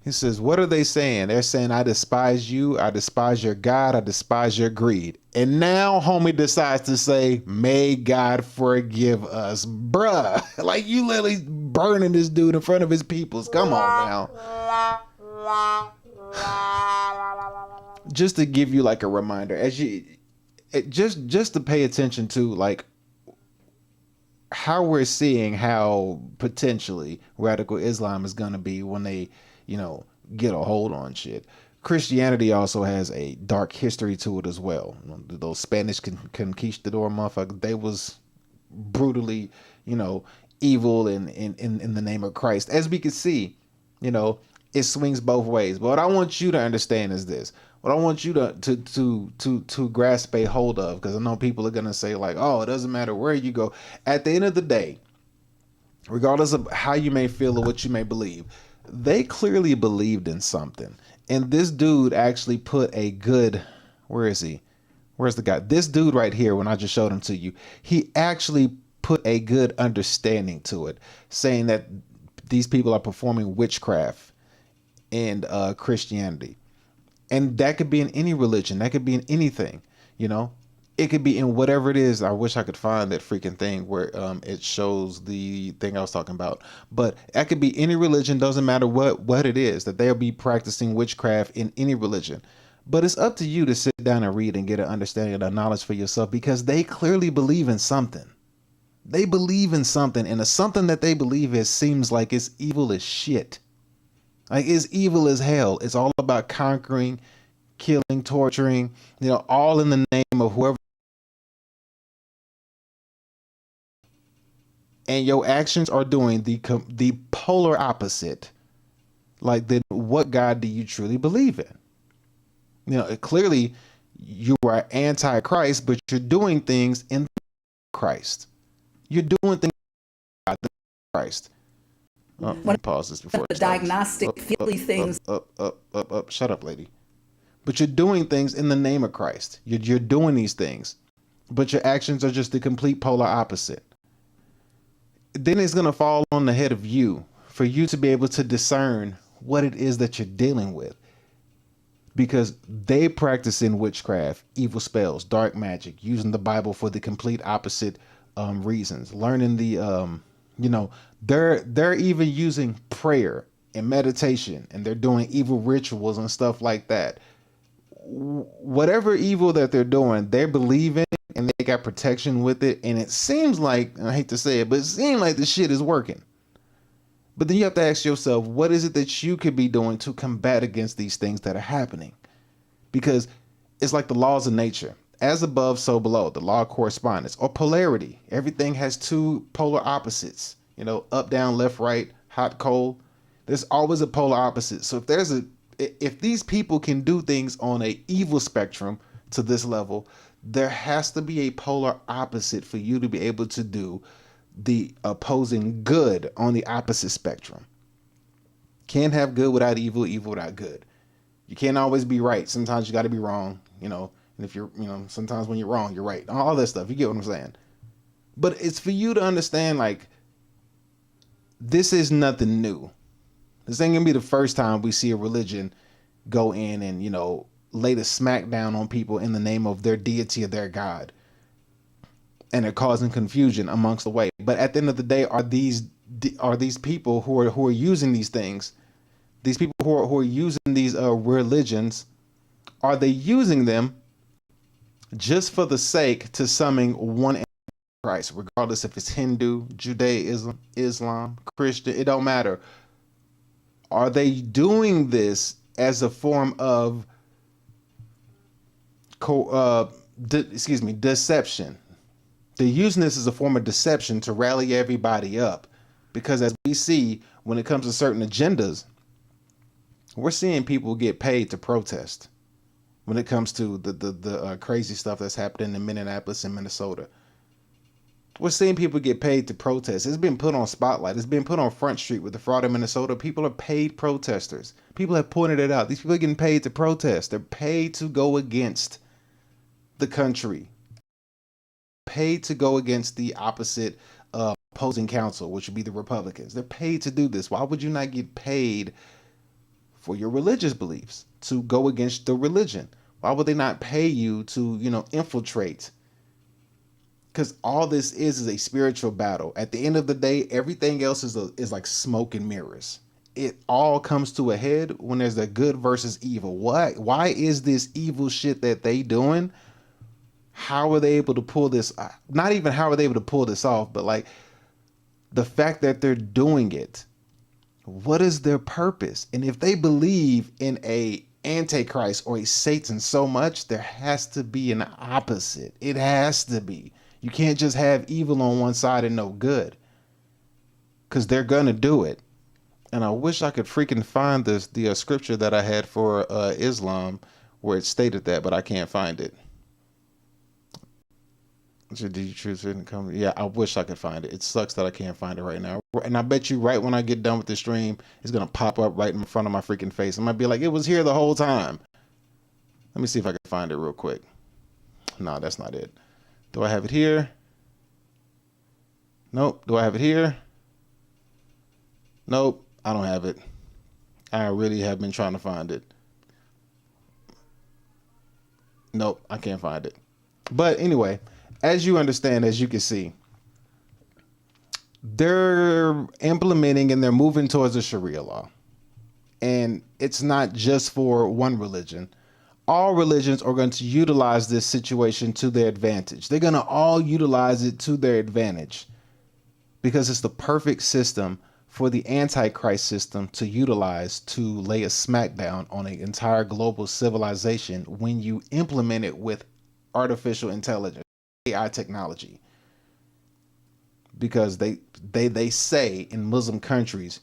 He says, what are they saying? They're saying, I despise you. I despise your God. I despise your greed. And now homie decides to say, may God forgive us. Bruh, like you literally burning this dude in front of his peoples. Come on now. Just to give you like a reminder, just to pay attention to like how we're seeing how potentially radical Islam is going to be when they, get a hold on shit. Christianity also has a dark history to it as well. Those Spanish conquistador motherfuckers, they was brutally, evil in the name of Christ. As we can see, it swings both ways. But what I want you to understand is this. What I want you to grasp a hold of, because I know people are gonna say like, oh, it doesn't matter where you go. At the end of the day, regardless of how you may feel or what you may believe, they clearly believed in something. And this dude actually put a good, where is he? Where's the guy? This dude right here, when I just showed him to you, he actually put a good understanding to it, saying that these people are performing witchcraft in Christianity. And that could be in any religion. That could be in anything, you know. It could be in whatever it is. I wish I could find that freaking thing where it shows the thing I was talking about. But that could be any religion. Doesn't matter what it is, that they'll be practicing witchcraft in any religion. But it's up to you to sit down and read and get an understanding and a knowledge for yourself, because they clearly believe in something. They believe in something, and the something that they believe in seems like it's evil as shit. Like, it's evil as hell. It's all about conquering, killing, torturing, you know, all in the name of whoever. And your actions are doing the polar opposite. Like, then what God do you truly believe in? You know, clearly you are anti-Christ, but you're doing things in Christ. You're doing things in Christ. Let me pause this before the diagnostic feely things. Up. Shut up, lady. But you're doing things in the name of Christ. You're doing these things, but your actions are just the complete polar opposite. Then it's going to fall on the head of you for you to be able to discern what it is that you're dealing with, because they practice in witchcraft, evil spells, dark magic, using the Bible for the complete opposite reasons, learning the you know, they're even using prayer and meditation, and they're doing evil rituals and stuff like that. Whatever evil that they're doing, they believe in it, and they got protection with it. And it seems like, I hate to say it, but it seems like the shit is working. But then you have to ask yourself, what is it that you could be doing to combat against these things that are happening? Because it's like the laws of nature. As above, so below. The law of correspondence, or polarity. Everything has two polar opposites. You know, up, down, left, right, hot, cold. There's always a polar opposite. So if these people can do things on a evil spectrum to this level, there has to be a polar opposite for you to be able to do the opposing good on the opposite spectrum. Can't have good without evil, evil without good. You can't always be right. Sometimes you got to be wrong, you know. And if you're, you know, sometimes when you're wrong, you're right. All that stuff. You get what I'm saying? But it's for you to understand, like, this is nothing new. This ain't gonna be the first time we see a religion go in and, you know, lay the smack down on people in the name of their deity or their God. And they're causing confusion amongst the way. But at the end of the day, are these people who are using these things, these people who are using these religions, are they using them just for the sake to summon one Christ, regardless if it's Hindu, Judaism, Islam, Christian, it don't matter. Are they doing this as a form of deception? They're using this as a form of deception to rally everybody up, because as we see, when it comes to certain agendas, we're seeing people get paid to protest. When it comes to the crazy stuff that's happening in Minneapolis and Minnesota, we're seeing people get paid to protest. It's been put on spotlight. It's been put on Front Street with the fraud in Minnesota. People are paid protesters. People have pointed it out. These people are getting paid to protest. They're paid to go against the country. Paid to go against the opposite opposing council, which would be the Republicans. They're paid to do this. Why would you not get paid for your religious beliefs, to go against the religion? Why would they not pay you to, you know, infiltrate? Because all this is a spiritual battle. At the end of the day, everything else is like smoke and mirrors. It all comes to a head when there's a good versus evil. Why is this evil shit that they doing? How are they able to pull this? Not even how are they able to pull this off, but like the fact that they're doing it. What is their purpose? And if they believe in a Antichrist or a Satan so much, there has to be an opposite. It has to be. You can't just have evil on one side and no good, because they're gonna do it. And I wish I could freaking find the scripture that I had for Islam where it stated that, but I can't find it. Did you choose it and come? Yeah, I wish I could find it. It sucks that I can't find it right now. And I bet you right when I get done with the stream, it's gonna pop up right in front of my freaking face. I might be like, it was here the whole time. Let me see if I can find it real quick. No, that's not it. Do I have it here? Nope. Do I have it here? Nope. I don't have it. I really have been trying to find it. Nope. I can't find it. But anyway, as you understand, as you can see, they're implementing and they're moving towards a Sharia law. And it's not just for one religion. All religions are going to utilize this situation to their advantage. They're going to all utilize it to their advantage because it's the perfect system for the Antichrist system to utilize to lay a smackdown on an entire global civilization when you implement it with artificial intelligence, AI technology. Because they say in Muslim countries,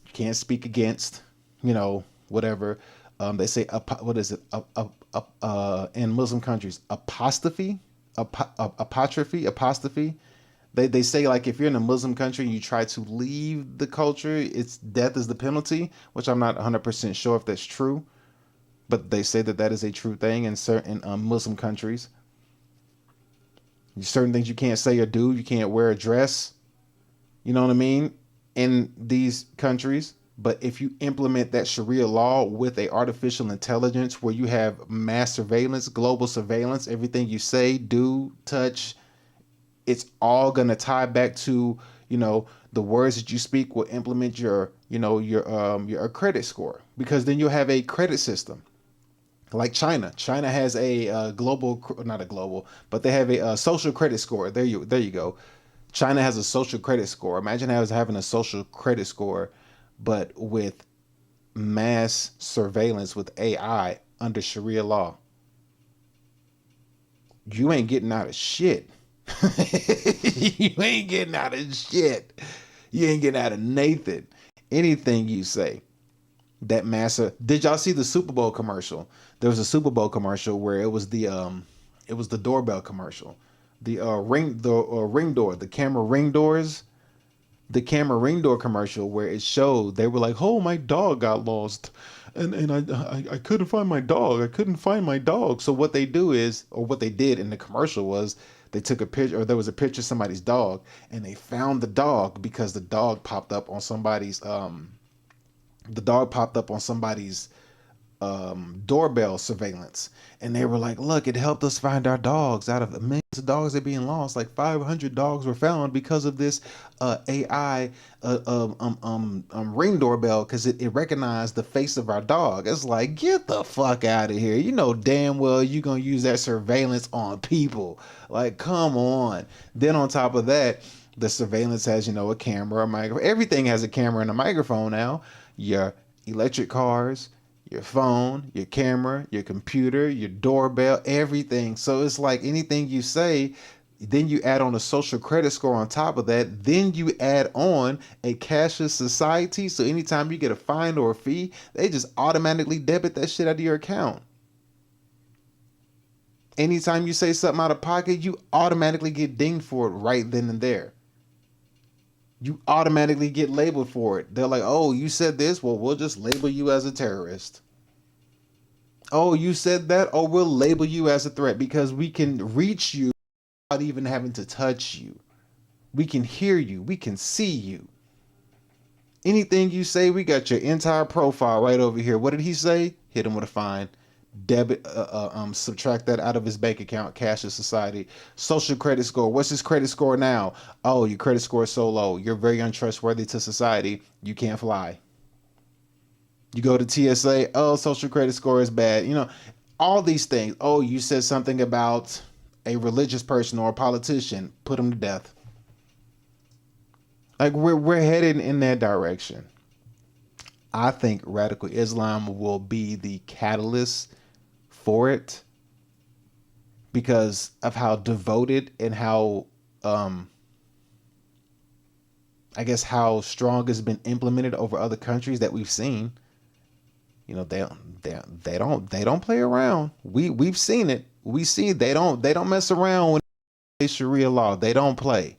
you can't speak against, whatever. They say, what is it? In Muslim countries, apostrophe. They say, like, if you're in a Muslim country and you try to leave the culture, it's death is the penalty, which I'm not 100% sure if that's true. But they say that is a true thing in certain Muslim countries. Certain things you can't say or do. You can't wear a dress. You know what I mean? In these countries. But if you implement that Sharia law with a artificial intelligence where you have mass surveillance, global surveillance, everything you say, do, touch, it's all going to tie back to, the words that you speak will implement your credit score, because then you'll have a credit system. Like China. China has a not a global, but they have a social credit score. There you go. China has a social credit score. Imagine having a social credit score, but with mass surveillance with AI under Sharia law. You ain't getting out of shit. You ain't getting out of shit. You ain't getting out of Nathan. Anything you say. That massive. Did y'all see the Super Bowl commercial? There was a Super Bowl commercial where it was the doorbell commercial, the ring door, the camera ring doors, the camera ring door commercial where it showed they were like, oh, my dog got lost, and I couldn't find my dog. I couldn't find my dog. So what they do is, or what they did in the commercial was, they took a picture, or there was a picture of somebody's dog, and they found the dog because the dog popped up on somebody's doorbell surveillance, and they were like, look, it helped us find our dogs. Out of the millions of dogs that are being lost, like 500 dogs were found because of this AI ring doorbell, because it recognized the face of our dog. It's like, get the fuck out of here. You know damn well you're gonna use that surveillance on people. Like, come on. Then on top of that, the surveillance has, a camera, a microphone. Everything has a camera and a microphone now. Your electric cars, your phone, your camera, your computer, your doorbell, everything. So it's like anything you say, then you add on a social credit score on top of that. Then you add on a cashless society. So anytime you get a fine or a fee, they just automatically debit that shit out of your account. Anytime you say something out of pocket, you automatically get dinged for it right then and there. You automatically get labeled for it. They're like, oh, you said this? Well, we'll just label you as a terrorist. Oh, you said that? Oh, we'll label you as a threat, because we can reach you without even having to touch you. We can hear you. We can see you. Anything you say, we got your entire profile right over here. What did he say? Hit him with a fine. Debit, subtract that out of his bank account. Cashless society. Social credit score. What's his credit score now? Oh, your credit score is so low. You're very untrustworthy to society. You can't fly. You go to TSA. Oh, social credit score is bad. All these things. Oh, you said something about a religious person or a politician. Put them to death. Like, we're headed in that direction. I think radical Islam will be the catalyst for it, because of how devoted and how I guess how strong it's been implemented over other countries that we've seen. They don't play around. We've seen it. We see they don't mess around when they Sharia law. They don't play.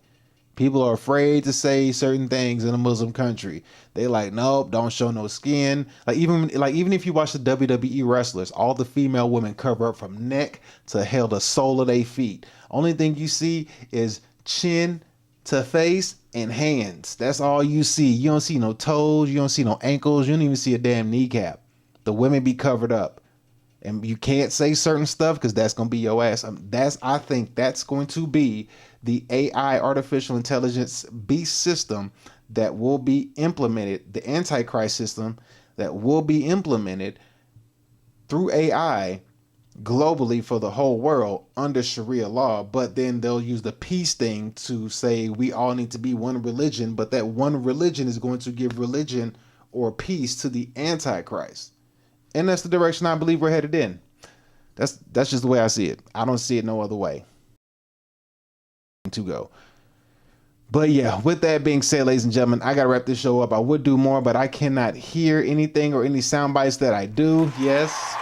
People are afraid to say certain things in a Muslim country. They like, nope, don't show no skin. Even if you watch the WWE wrestlers, all the female women cover up from neck to hell, the sole of their feet. Only thing you see is chin, to face and hands. That's all you see. You don't see no toes. You don't see no ankles. You don't even see a damn kneecap. The women be covered up. And you can't say certain stuff because that's going to be your ass. I think that's going to be the AI, artificial intelligence beast system that will be implemented, the Antichrist system that will be implemented through AI globally for the whole world under Sharia law. But then they'll use the peace thing to say we all need to be one religion, but that one religion is going to give religion or peace to the Antichrist. And that's the direction I believe we're headed in. That's just the way I see it. I don't see it no other way to go. But yeah, with that being said, ladies and gentlemen, I got to wrap this show up. I would do more, but I cannot hear anything or any sound bites that I do. Yes.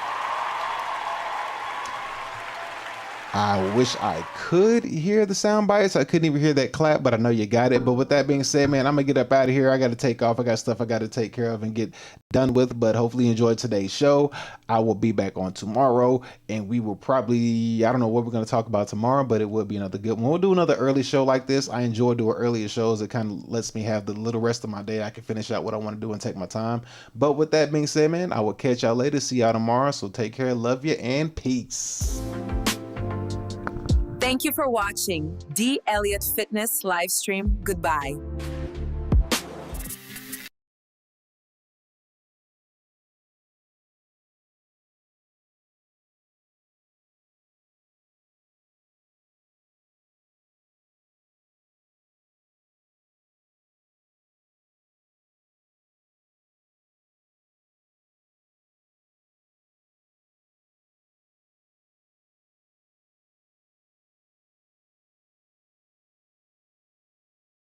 I wish I could hear the sound bites. I couldn't even hear that clap, but I know you got it. But with that being said, man, I'm going to get up out of here. I got to take off. I got stuff I got to take care of and get done with. But hopefully you enjoyed today's show. I will be back on tomorrow, and we will probably, I don't know what we're going to talk about tomorrow, but it will be another good one. We'll do another early show like this. I enjoy doing earlier shows. It kind of lets me have the little rest of my day. I can finish out what I want to do and take my time. But with that being said, man, I will catch y'all later. See y'all tomorrow. So take care. Love you and peace. Thank you for watching D. Elliott Fitness Livestream. Goodbye.